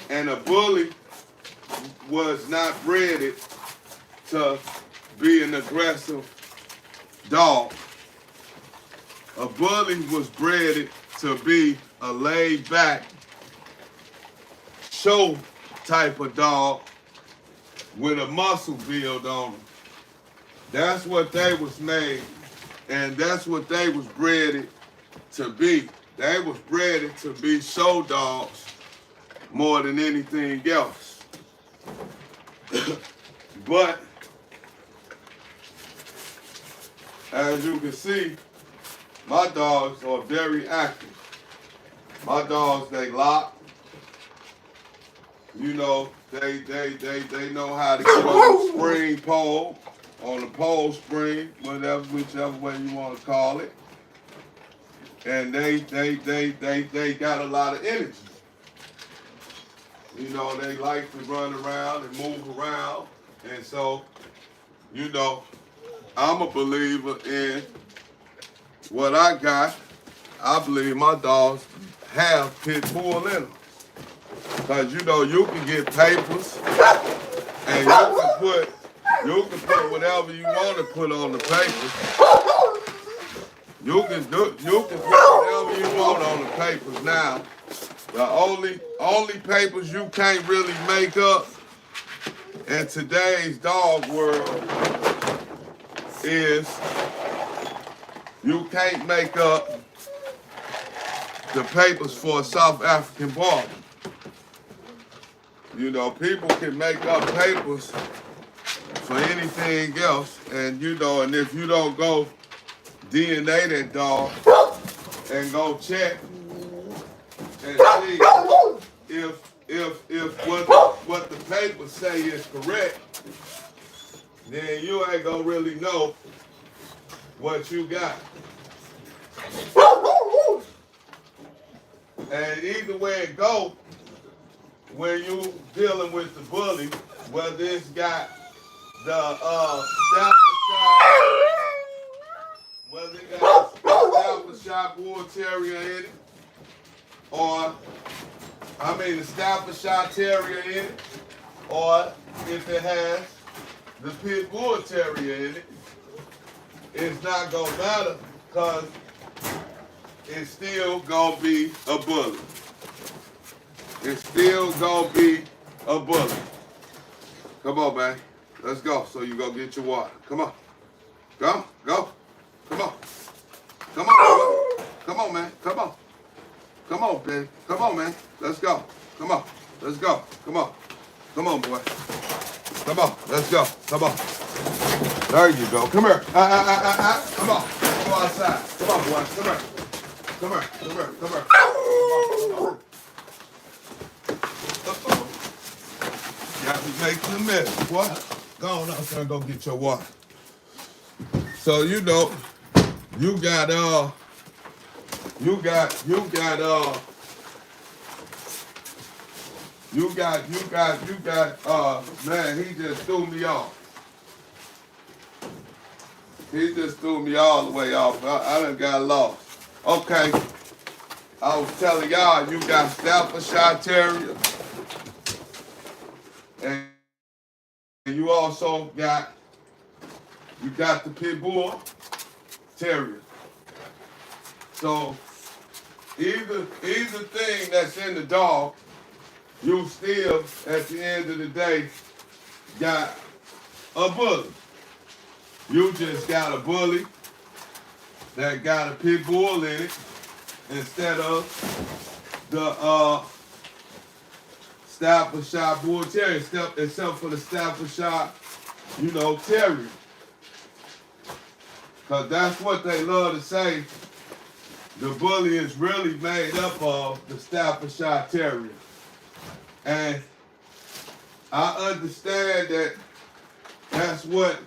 S1: And a bully was not bred to be an aggressive dog. A bully was bred to be a laid back show type of dog with a muscle build on them. That's what they was made, and that's what they was bred to be. They was bred to be show dogs more than anything else. But as you can see, my dogs are very active. My dogs, they lock. You know, they know how to get on the spring pole, on the pole spring, whichever way you want to call it. And they got a lot of energy. You know, they like to run around and move around. And so, you know, I'm a believer in what I got. I believe my dogs have pit bull in them. Because, you know, you can get papers and you can put whatever you want to put on the papers. You can put whatever you want on the papers. Now, the only papers you can't really make up in today's dog world is you can't make up the papers for a South African barber. You know, people can make up papers for anything else, and you know, and if you don't go DNA that dog and go check and see if what the papers say is correct, then you ain't gonna really know what you got. And either way it go, when you dealing with the bully, whether it's got the Staffordshire, whether it got the Staffordshire Bull Terrier in it, or the Staffordshire Terrier in it, or if it has the Pit Bull Terrier in it, it's not gonna matter because it's still gonna be a bully. It's still gonna be a bully. Come on, man. Let's go. So you go get your water. Come on. Go. Come on. Come on, boy. Come on, man. Come on. Come on, baby. Come on, man. Let's go. Come on. Let's go. Come on. Come on, boy. Come on. Let's go. Come on. There you go. Come here. Come on. Go outside. Come on, boy. Come here. Come here. Come here. Come here. Come on. Got me making a mess, boy. Go on out there and go get your water. So you know, you got man, he just threw me off. He just threw me all the way off. I done got lost. Okay. I was telling y'all you got Staffordshire Terrier. And you also got the Pit Bull Terrier. So either thing that's in the dog, you still at the end of the day got a bully. You just got a bully that got a Pit Bull in it instead of the Staffordshire Bull Terrier, except for the Staffordshire, Terrier. Because that's what they love to say. The bully is really made up of the Staffordshire Terrier. And I understand that that's what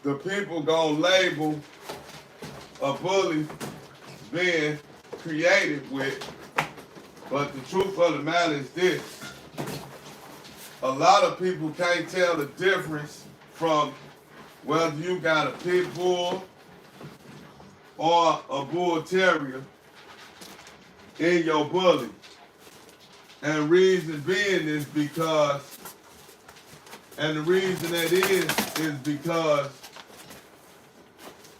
S1: the people gonna label a bully being created with. But the truth of the matter is this. A lot of people can't tell the difference from whether you got a Pit Bull or a Bull Terrier in your bully. And reason being is because, and the reason that is because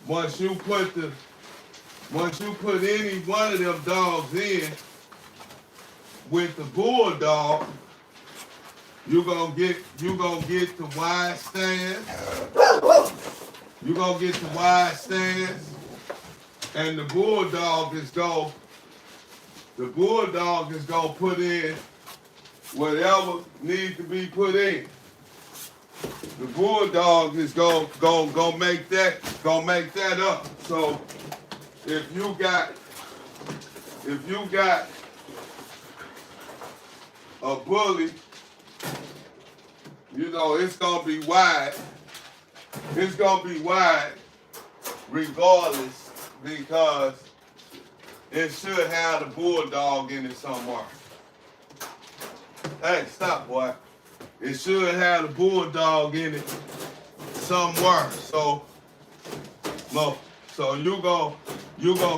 S1: once you put any one of them dogs in with the bulldog, you gonna get the wide stance. You gonna get the wide stance, and the bulldog is gonna put in whatever needs to be put in. The bulldog is gonna make that up. So if you got a bully, it's gonna be wide. It's gonna be wide regardless, because it should have the bulldog in it somewhere. Hey, stop, boy. It should have the bulldog in it somewhere. So you gonna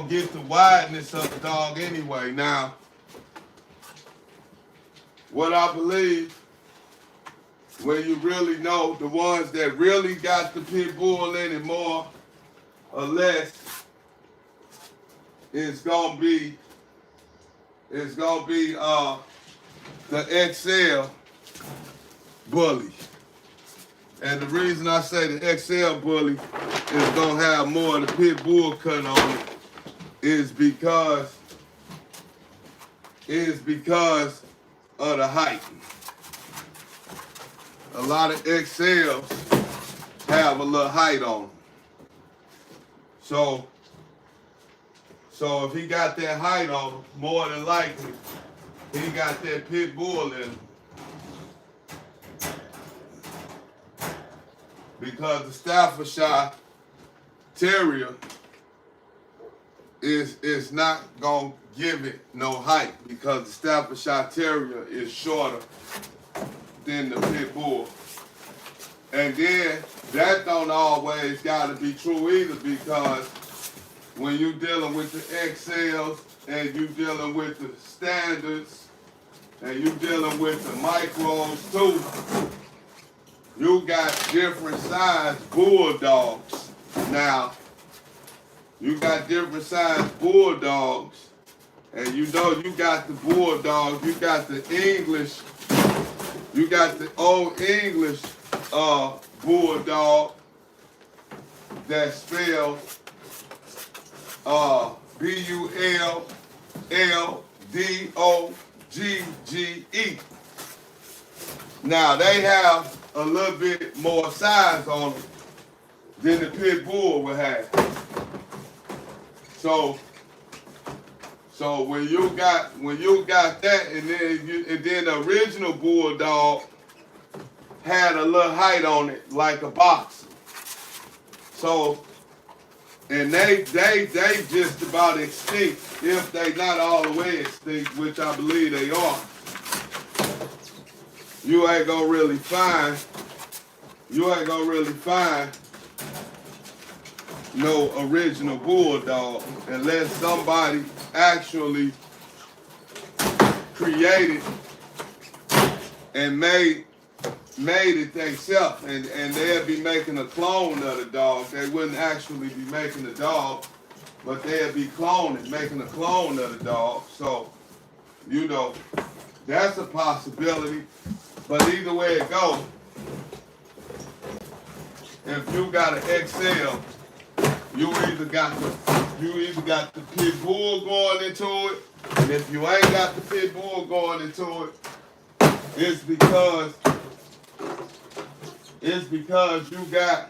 S1: get the wideness of the dog anyway. Now, what I believe, when you really know the ones that really got the Pit Bull in it more or less, it's gonna be the XL bully. And the reason I say the XL bully is gonna have more of the Pit Bull cut on it is because of the height. A lot of XLs have a little height on them. So if he got that height on him, more than likely, he got that pit bull in him. Because the Staffordshire Terrier is not gonna give it no height, because the Staffordshire Terrier is shorter than the pit bull. And then that don't always gotta be true either, because when you dealing with the XLs and you dealing with the standards and you dealing with the micros too, you got different size bulldogs. Now, you got different size bulldogs, and you know you got the bulldogs, you got the English, you got the old English bulldog that spelled Bulldoge. Now they have a little bit more size on them than the pit bull would have. So when you got that, and then the original bulldog had a little height on it like a boxer. So, and they just about extinct, if they not all the way extinct, which I believe they are. You ain't gonna really find no original bulldog unless somebody actually created and made it themselves, and they'd be making a clone of the dog. They wouldn't actually be making the dog, but they'd be making a clone of the dog. So, you know, that's a possibility. But either way it goes, if you got an XL, you either got the pit bull going into it, and if you ain't got the pit bull going into it, it's because you got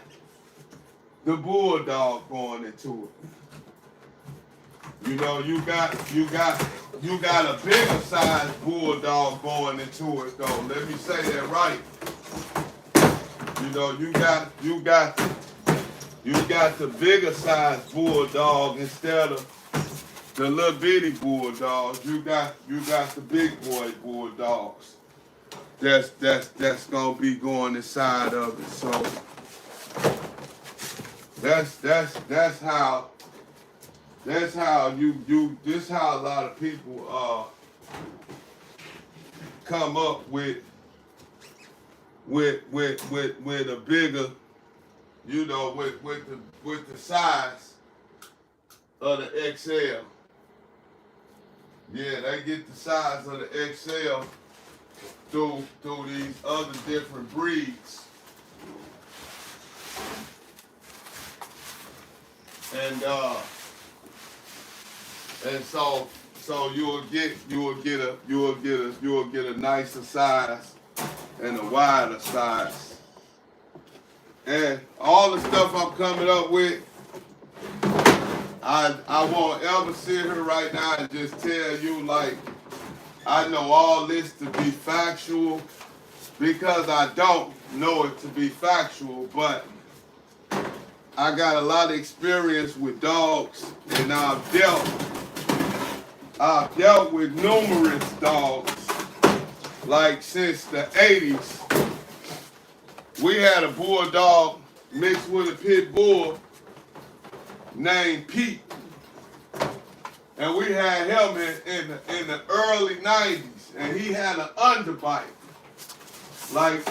S1: the bulldog going into it. You know, you got a bigger size bulldog going into it though. Let me say that right. You know, you got the bigger size bulldog instead of the little bitty bulldogs. You got the big boy bulldogs. That's gonna be going inside of it. So that's how this how a lot of people come up with a bigger, you know, with the size of the XL. Yeah, they get the size of the XL through these other different breeds. And so you'll get a nicer size and a wider size. And all the stuff I'm coming up with, I won't ever sit here right now and just tell you like I know all this to be factual, because I don't know it to be factual, but I got a lot of experience with dogs, and I've dealt with numerous dogs, like since the 80s. We had a bulldog mixed with a pit bull named Pete. And we had him in the early 90s, and he had an underbite. Like,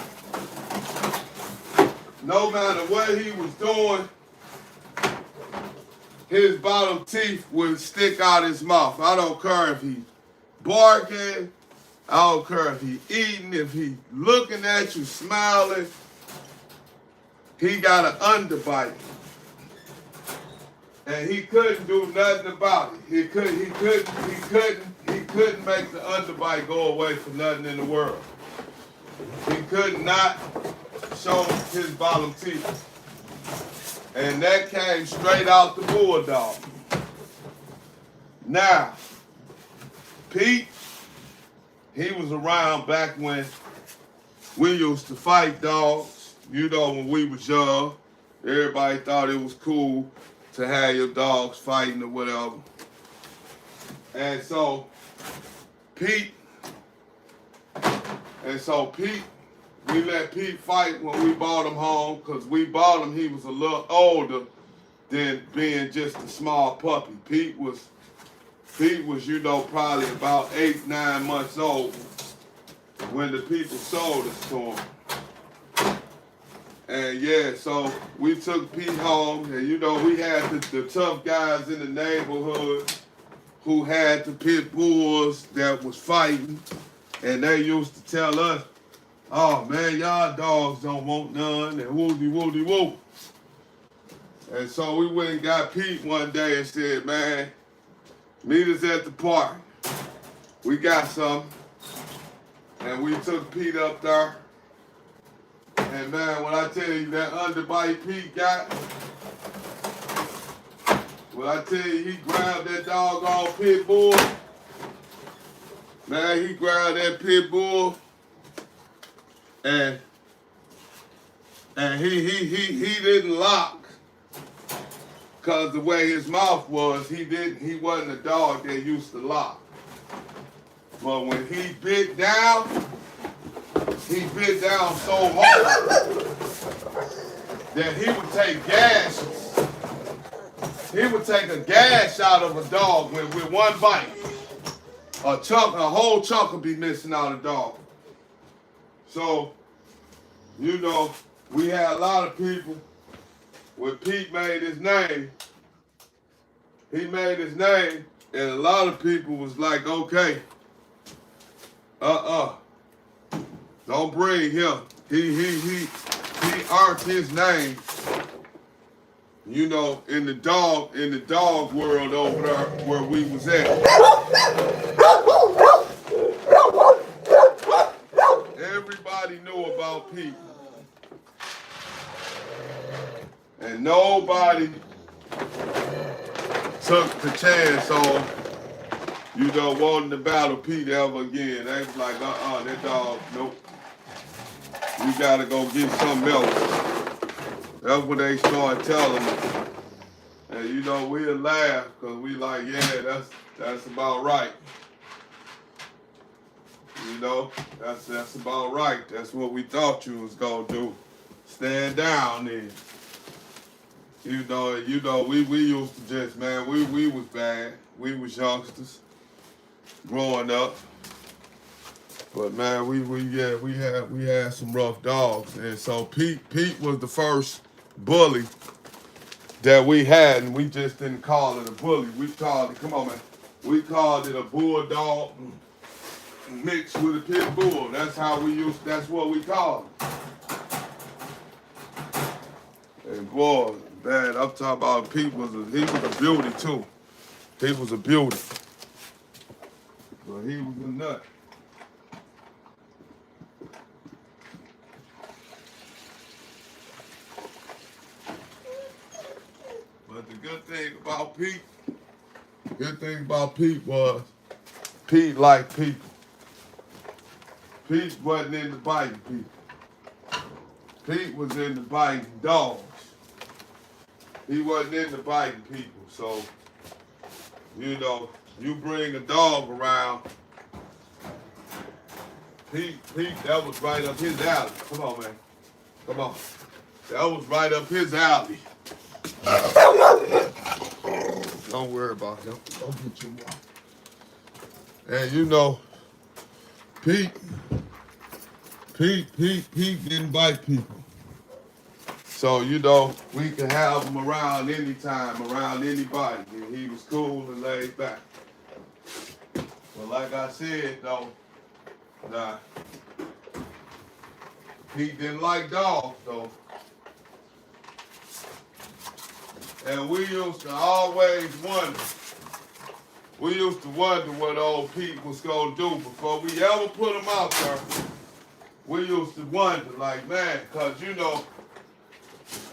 S1: no matter what he was doing, his bottom teeth would stick out his mouth. I don't care if he barking, I don't care if he eating, if he looking at you, smiling, he got an underbite. And he couldn't do nothing about it. He couldn't make the underbite go away for nothing in the world. He could not show his bottom teeth. And that came straight out the bulldog. Now, Pete, he was around back when we used to fight dogs. You know, when we was young, everybody thought it was cool to have your dogs fighting or whatever. And so Pete, we let Pete fight when we brought him home, because we bought him, he was a little older than being just a small puppy. Pete was, you know, probably about 8, 9 months old when the people sold us to him. And yeah, so we took Pete home, and you know, we had the tough guys in the neighborhood who had the pit bulls that was fighting, and they used to tell us, oh man, y'all dogs don't want none, and whoopty. And so we went and got Pete one day and said, man, meet us at the park. We got some. And we took Pete up there. And man, when I tell you that underbite Pete got, when I tell you he grabbed that doggone pit bull, man, he grabbed that pit bull and he didn't lock, because the way his mouth was, he wasn't a dog that used to lock. But when he bit down so hard that he would take gashes. He would take a gash out of a dog with one bite. A whole chunk would be missing out of the dog. So, you know, we had a lot of people, when Pete made his name, he made his name, and a lot of people was like, okay, don't bring him. He earned his name, you know, in the dog world over there where we was at. Everybody knew about Pete. And nobody took the chance on, you know, wanting to battle Pete ever again. They was like, that dog, nope. You gotta go get something else. That's what they started telling me. And you know, we'll laugh, because we like, yeah, that's about right. You know, that's about right. That's what we thought you was gonna do. Stand down then. You know, we used to just, man, we was bad. We was youngsters growing up. But man, we had some rough dogs. And so Pete was the first bully that we had, and we just didn't call it a bully. We called it, come on man, we called it a bulldog mixed with a pit bull. That's what we called it. And boy, man, I'm talking about Pete he was a beauty too. He was a beauty. But he was a nut. But the good thing about Pete was Pete liked people. Pete wasn't into biting people. Pete was into biting dogs. He wasn't into biting people. So, you know, you bring a dog around, Pete, that was right up his alley. Come on, man. Come on. That was right up his alley. Don't worry about him. Don't get you one. And you know, Pete didn't bite people. So, you know, we could have him around anytime, around anybody. And he was cool and laid back. But like I said, though, nah, Pete didn't like dogs, though. And we used to always wonder. We used to wonder what old Pete was gonna do before we ever put him out there. We used to wonder, like, man, cause you know,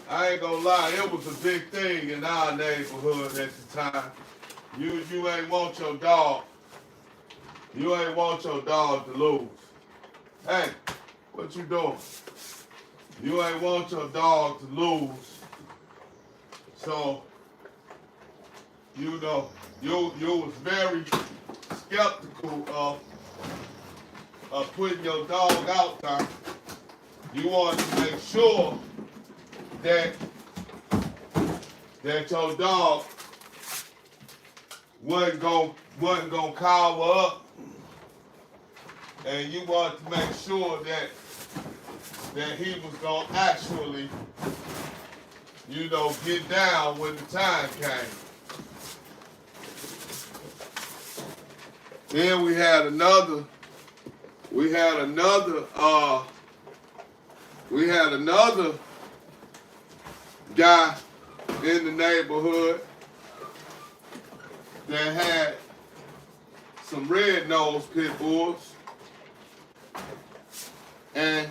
S1: I ain't gonna lie, it was a big thing in our neighborhood at the time. You ain't want your dog. You ain't want your dog to lose. Hey, what you doing? You ain't want your dog to lose. So, you know, you was very skeptical of putting your dog out there. You wanted to make sure that your dog wasn't gonna cower up, and you wanted to make sure that he was gonna actually, you know, get down when the time came. Then we had another guy in the neighborhood that had some red-nosed pit bulls, and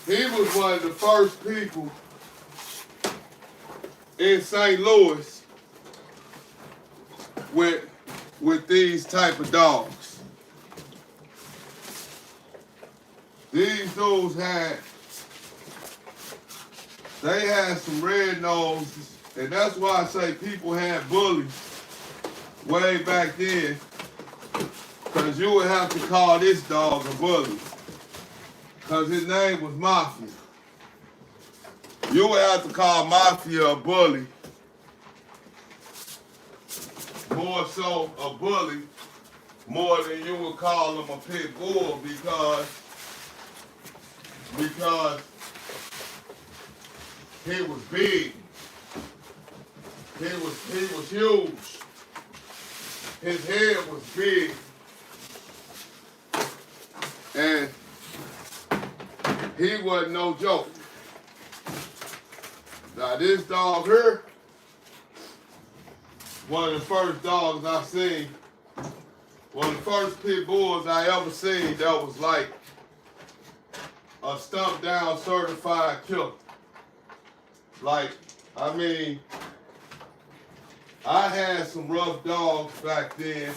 S1: he was one of the first people in St. Louis with these type of dogs. These dudes had some red noses, and that's why I say people had bullies way back then, because you would have to call this dog a bully, because his name was Mafia. You would have to call Mafia a bully, more so a bully, more than you would call him a pit bull, because he was big. He was huge. His head was big. And he wasn't no joke. Now this dog here, one of the first dogs I seen, one of the first pit bulls I ever seen that was like a stump down certified killer. Like, I mean, I had some rough dogs back then,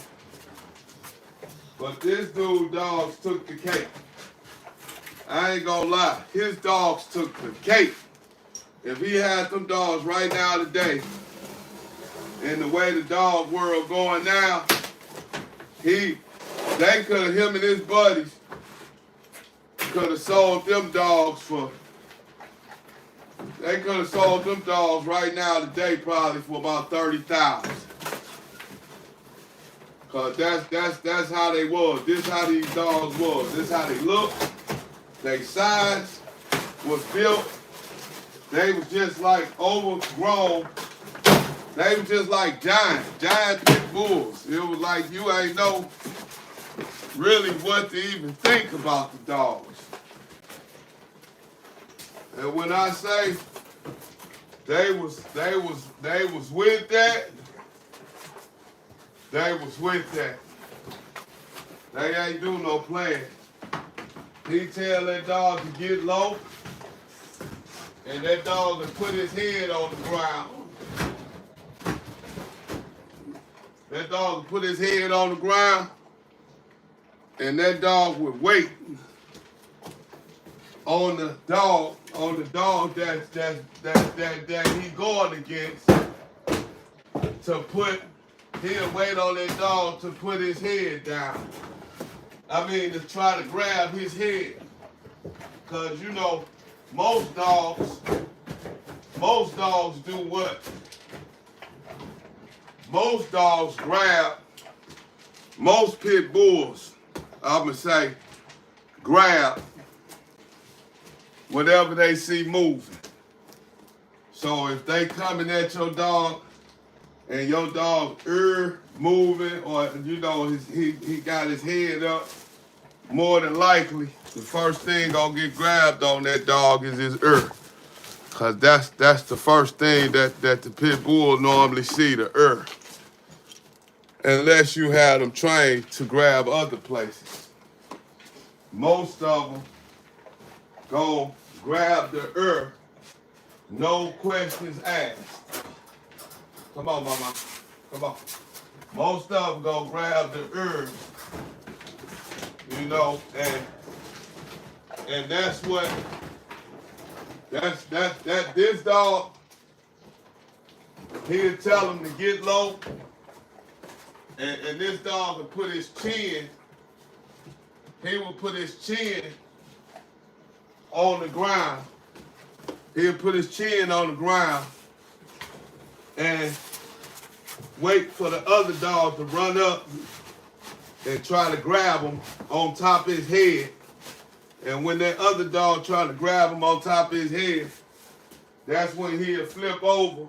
S1: but this dude dogs took the cake. I ain't gonna lie, his dogs took the cake. If he had them dogs right now today, in the way the dog world going now, him and his buddies could have sold them dogs right now today probably for about 30,000. Cause that's how they was. This how these dogs was. This how they looked. Their size was built. They was just like overgrown. They was just like giant pit bulls. It was like you ain't know really what to even think about the dogs. And when I say they was with that, they was with that. They ain't do no playing. He tell that dog to get low, and that dog would put his head on the ground. That dog would put his head on the ground, and that dog would wait on the dog that he going against he'll wait on that dog to put his head down. I mean, to try to grab his head. Cause you know, most dogs do what? Most dogs grab, most pit bulls, I'ma say, grab whatever they see moving. So if they coming at your dog and your dog moving, or you know he got his head up, more than likely the first thing gonna get grabbed on that dog is his Cause that's the first thing that the pit bull normally see, the earth. Unless you have them trained to grab other places. Most of them go grab the earth, no questions asked. Come on, mama. Come on. Most of them go grab the earth, you know, and that's what this dog, he'll tell him to get low, and this dog will put his chin, he will put his chin on the ground. He'll put his chin on the ground and wait for the other dog to run up and try to grab him on top of his head. And when that other dog trying to grab him on top of his head, that's when he'll flip over.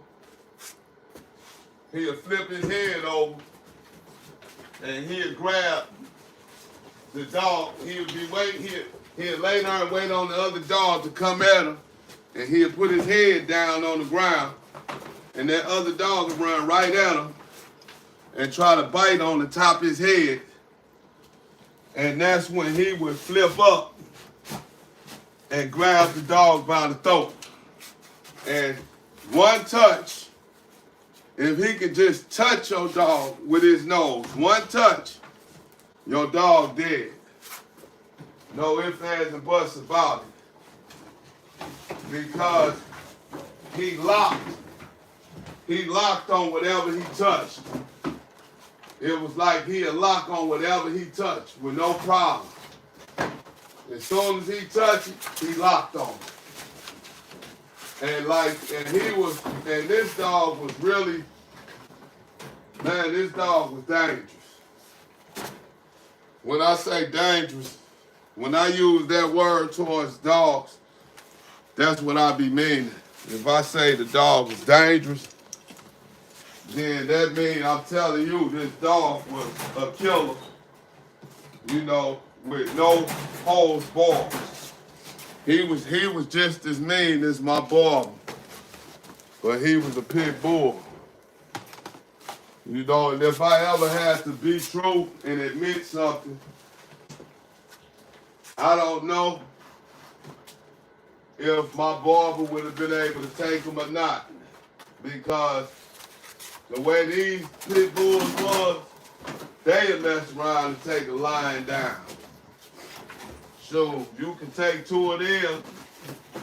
S1: He'll flip his head over and he'll grab the dog. He'll be waiting. He'll lay down and wait on the other dog to come at him. And he'll put his head down on the ground. And that other dog will run right at him and try to bite on the top of his head. And that's when he would flip up and grab the dog by the throat. And one touch, if he could just touch your dog with his nose, one touch, your dog dead. No ifs, ands, and buts about it. Because he locked on whatever he touched. It was like he'd lock on whatever he touched with no problem. As soon as he touched it, he locked on it. And this dog was really, man, this dog was dangerous. When I say dangerous, when I use that word towards dogs, that's what I be meaning. If I say the dog is dangerous, then that means I'm telling you this dog was a killer, you know, with no holds barred. He was just as mean as my boy, but he was a pit bull. You know, and if I ever had to be true and admit something, I don't know if my barber would have been able to take him or not, because the way these pit bulls was, they'd mess around and take a lion down. So you can take two of them.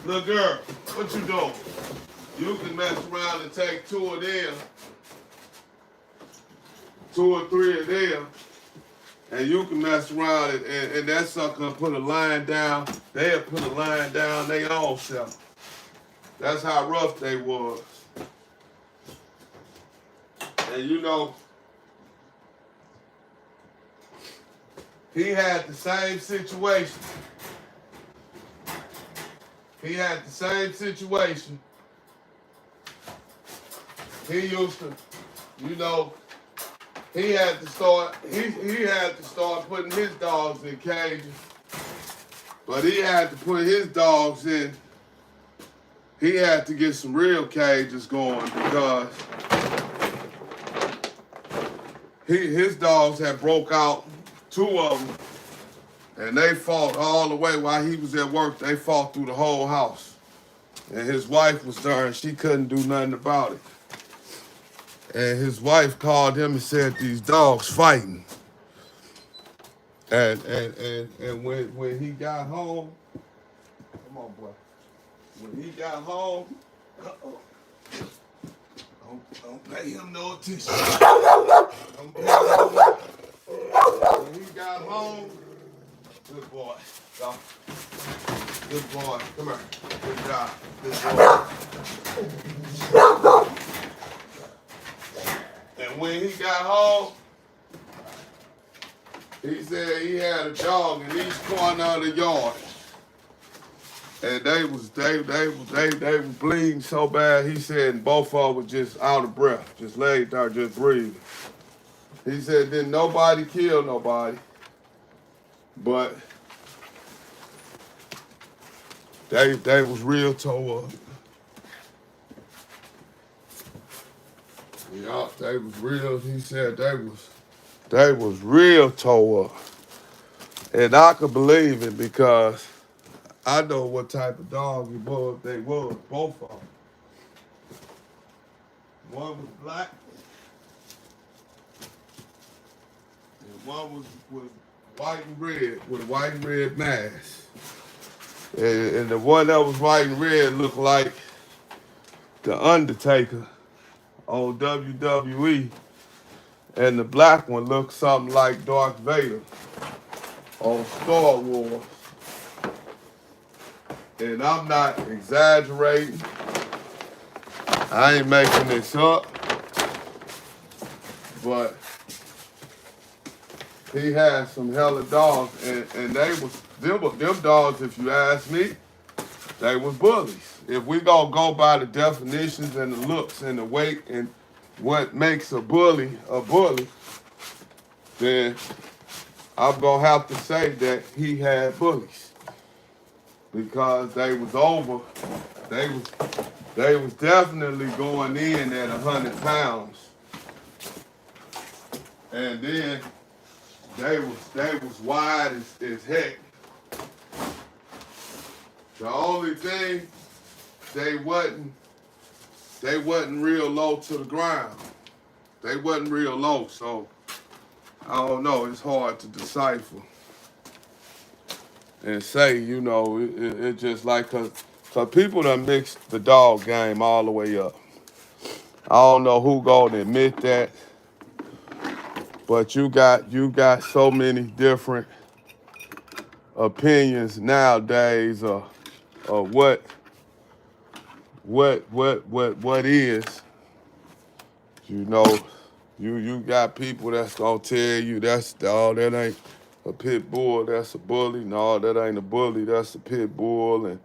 S1: Look, girl, what you doing? You can mess around and take two of them, two or three of them, and you can mess around and that sucker put a lion down. They'll put a lion down their own self. That's how rough they was. And you know, he had the same situation. He had the same situation. He used to, you know, he had to start putting his dogs in cages. But he had to put his dogs in, he had to get some real cages going, because his dogs had broke out, two of them, and they fought all the way while he was at work. They fought through the whole house. And his wife was there, and she couldn't do nothing about it. And his wife called him and said, these dogs fighting. And when he got home, come on, boy. When he got home, don't pay him no attention. Don't pay him no attention. When he got home, good boy. Go. Good boy. Come here. Good job. Good boy. And when he got home, he said he had a dog in each corner of the yard. And they was bleeding so bad, he said, and both of them was just out of breath, just laid there, just breathing. He said, didn't nobody kill nobody, but they was real tore up. Yeah, they was real. He said they was real tore up. And I could believe it because I know what type of dog they was, both of them. One was black and one was white and red with a white and red mask. And the one that was white and red looked like the Undertaker on WWE. And the black one looked something like Darth Vader on Star Wars. And I'm not exaggerating. I ain't making this up. But he had some hella dogs, and them dogs, if you ask me, they was bullies. If we gonna go by the definitions and the looks and the weight and what makes a bully, then I'm gonna have to say that he had bullies because they was definitely going in at 100 pounds, and then they was wide as heck. The only thing they wasn't real low to the ground. They wasn't real low, so I don't know. It's hard to decipher and say, it just like cause people done mixed the dog game all the way up. I don't know who gonna admit that, but you got so many different opinions nowadays of what is. You got people that's gonna tell you that ain't a pit bull, that's a bully. No, that ain't a bully, that's a pit bull.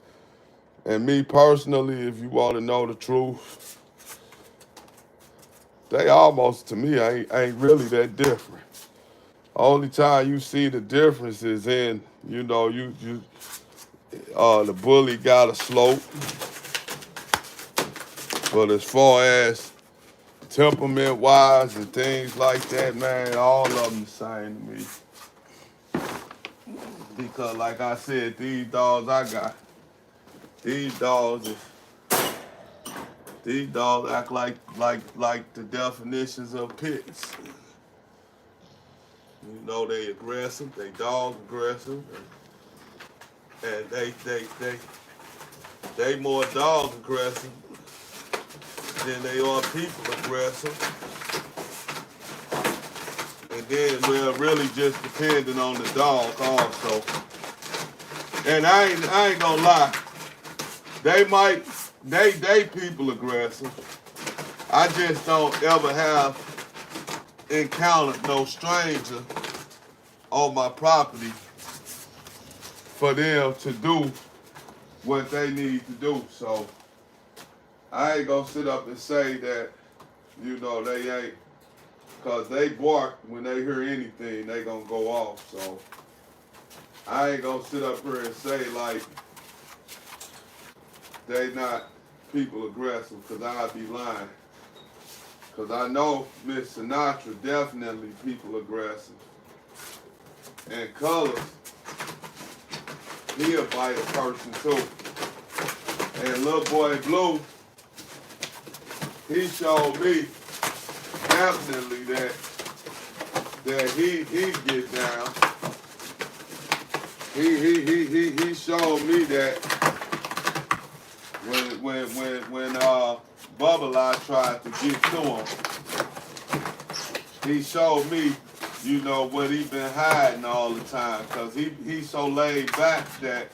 S1: And me personally, if you want to know the truth, they almost to me ain't really that different. Only time you see the difference is in, the bully got a slope. But as far as temperament wise and things like that, man, all of them the same to me. Because like I said, these dogs act like the definitions of pits. They aggressive, they dog aggressive, and they more dog aggressive than they are people aggressive. And then we're really just depending on the dog also. And I ain't gonna lie, they people aggressive. I just don't ever have encountered no stranger on my property for them to do what they need to do. So I ain't gonna sit up and say that, they ain't, because they bark when they hear anything, they gonna go off. So I ain't gonna sit up here and say like they not people aggressive, because I'd be lying. Because I know Miss Sinatra definitely people aggressive. And Colors, he'll bite a person too. And little boy Blue, he showed me definitely that he get down. He showed me that when Bubble Eye tried to get to him, he showed me, what he been hiding all the time. Cause he so laid back that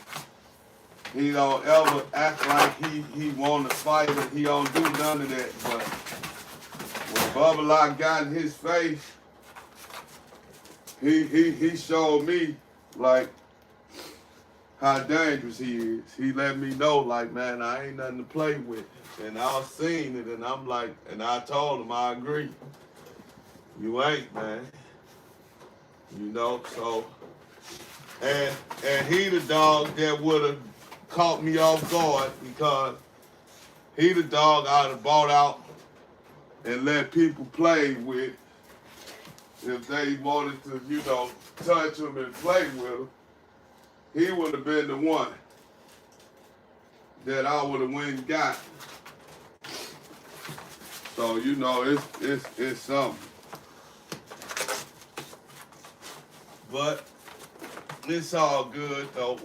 S1: he don't ever act like he want to fight or he don't do none of that. But when Bubble Eye got in his face, he showed me like how dangerous he is. He let me know like, man, I ain't nothing to play with. And I seen it, and I'm like, and I told him I agree. You ain't, man. So and he the dog that would have caught me off guard, because he the dog I'd have bought out and let people play with. If they wanted to, you know, touch him and play with him, he would have been the one that I would have went and got. So, you know, it's something. But it's all good though,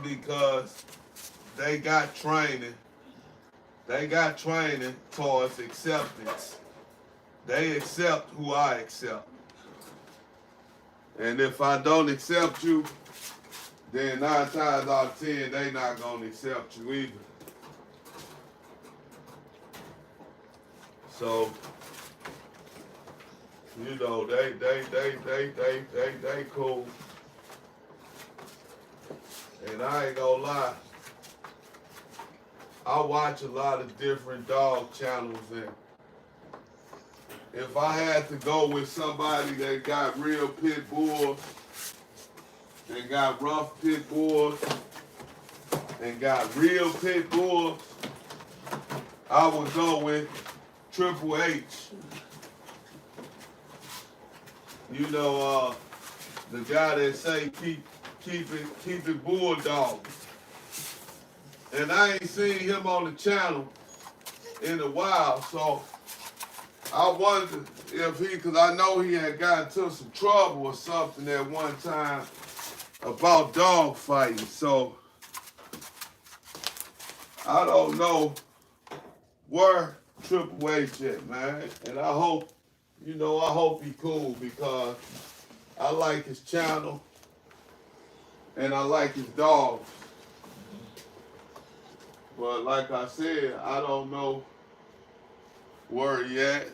S1: because they got training. They got training towards acceptance. They accept who I accept. And if I don't accept you, then 9 times out of 10, they not gonna accept you either. So, you know, they cool. And I ain't gonna lie, I watch a lot of different dog channels, and if I had to go with somebody that got real pit bulls, and got rough pit bulls, and got real pit bulls, I would go with Triple H. You know, the guy that say keep it bulldog. And I ain't seen him on the channel in a while, so I wonder if because I know he had gotten into some trouble or something at one time about dog fighting. So I don't know where Triple H at, man. And I hope, you know, I hope he cool, because I like his channel and I like his dogs. But like I said, I don't know where he at.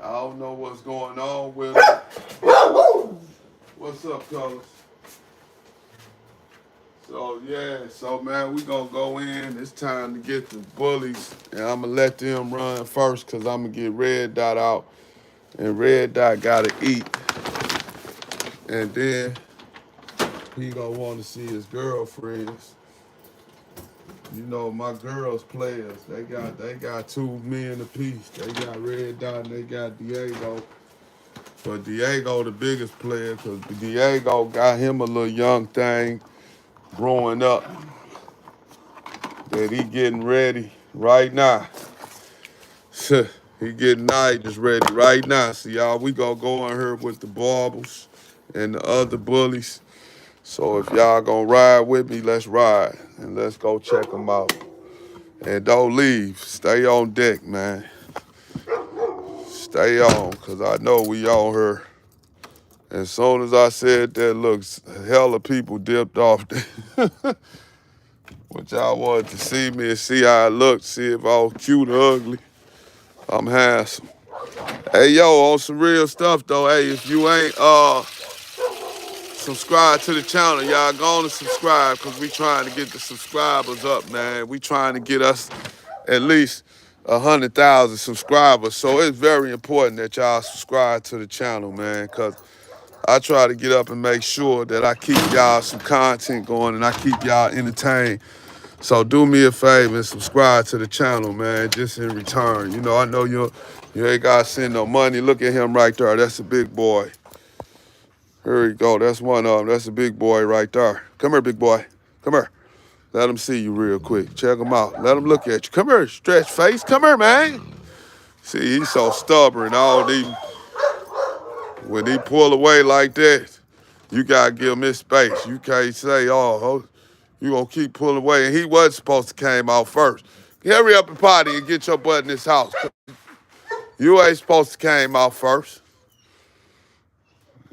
S1: I don't know what's going on with him. What's up, fellas? So yeah, so man, we gonna go in. It's time to get the Bullies, and I'm gonna let them run first, cause I'm gonna get Red Dot out, and Red Dot gotta eat, and then he gonna want to see his girlfriends. You know, my girls players, they got 2 men apiece. They got Red Dot and they got Diego. But Diego the biggest player, because Diego got him a little young thing growing up that he getting ready right now. He getting just ready right now. So y'all, we gonna go in here with the Baubles and the other Bullies. So if y'all gonna ride with me, let's ride and let's go check them out. And don't leave. Stay on deck, man. Stay on, because I know we on here. As soon as I said that, look, hella people dipped off there. But y'all wanted to see me and see how I looked, see if I was cute or ugly. I'm handsome. Hey, yo, on some real stuff, though, hey, if you ain't subscribe to the channel, y'all go on and subscribe, because we trying to get the subscribers up, man. We trying to get us at least 100,000 subscribers. So it's very important that y'all subscribe to the channel, man, because I try to get up and make sure that I keep y'all some content going and I keep y'all entertained. So do me a favor and subscribe to the channel, man, just in return. You know, I know you ain't got to send no money. Look at him right there. That's a big boy. Here we go. That's one of them. That's a big boy right there. Come here, big boy. Come here. Let him see you real quick. Check him out. Let him look at you. Come here, stretch face. Come here, man. See, he's so stubborn. When he pull away like that, you got to give him his space. You can't say, oh, you going to keep pulling away. And he wasn't supposed to came out first. Hurry up and potty and get your butt in this house. You ain't supposed to came out first.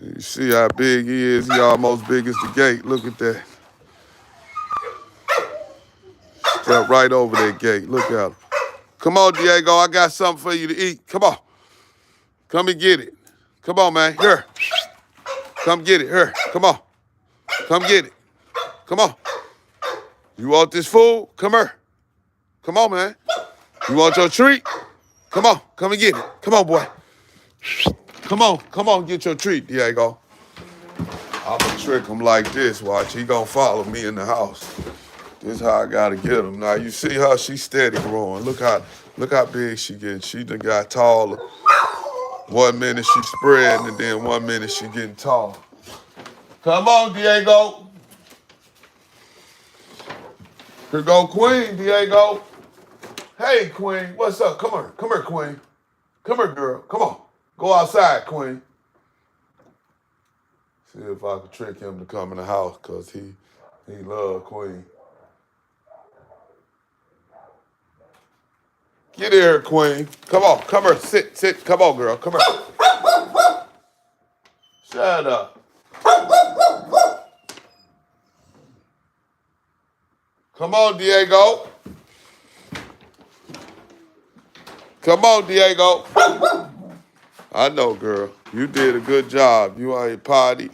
S1: You see how big he is? He almost big as the gate. Look at that. Step right over that gate. Look at him. Come on, Diego. I got something for you to eat. Come on. Come and get it. Come on, man. Here. Come get it. Here. Come on. Come get it. Come on. You want this food? Come here. Come on, man. You want your treat? Come on. Come and get it. Come on, boy. Come on. Come on. Get your treat, Diego. I'm going to trick him like this. Watch. He going to follow me in the house. This is how I gotta get them. Now you see how she's steady growing. Look how big she getting. She done got taller. 1 minute she spreading, and then 1 minute she getting tall. Come on, Diego. Here go Queen, Diego. Hey, Queen, what's up? Come here, Queen. Come here, girl. Come on. Go outside, Queen. See if I can trick him to come in the house, because he love Queen. Get here, Queen. Come on, come here. Sit. Come on, girl. Come here. Shut up. Come on, Diego. Come on, Diego. I know, girl. You did a good job. You ain't potty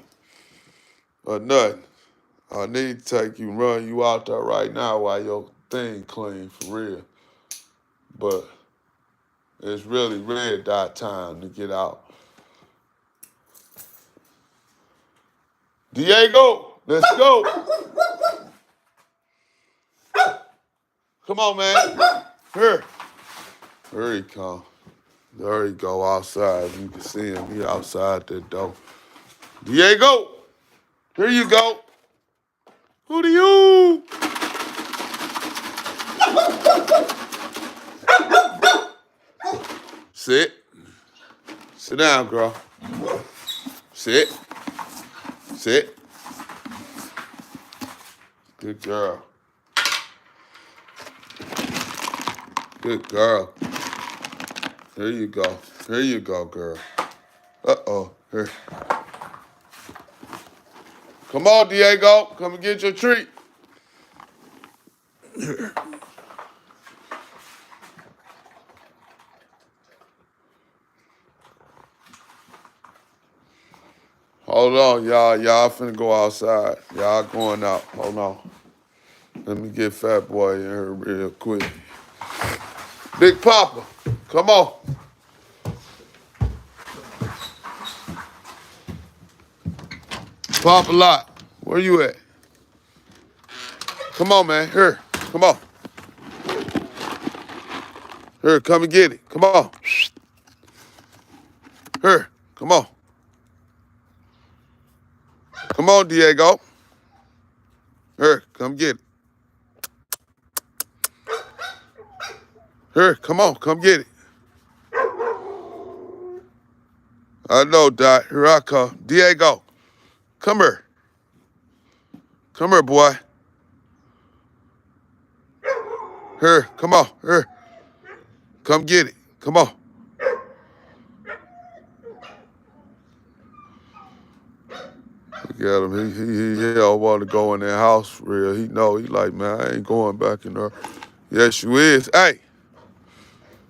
S1: or nothing. I need to take you, run you out there right now while your thing clean, for real. But it's really red dot time to get out. Diego, let's go. Come on, man. Here. Here he come. There he go outside. You can see him. He outside the door. Diego, here you go. Who do you? Sit. Sit down, girl. Sit. Sit. Good girl. Good girl. Here you go. Here you go, girl. Uh-oh. Here. Come on, Diego. Come and get your treat. Here. Hold on, y'all. Y'all finna go outside. Y'all going out. Hold on. Let me get Fat Boy in here real quick. Big Papa, come on. Papa Lot, where you at? Come on, man. Here, come on. Here, come and get it. Come on. Here, come on. Come on, Diego. Here, come get it. Here, come on, come get it. I know, Dot. Here I come. Diego, come here. Come here, boy. Here, come on. Here. Come get it. Come on. Look at him. He don't want to go in that house for real. He know. He like, man, I ain't going back in there. Yes, you is. Hey.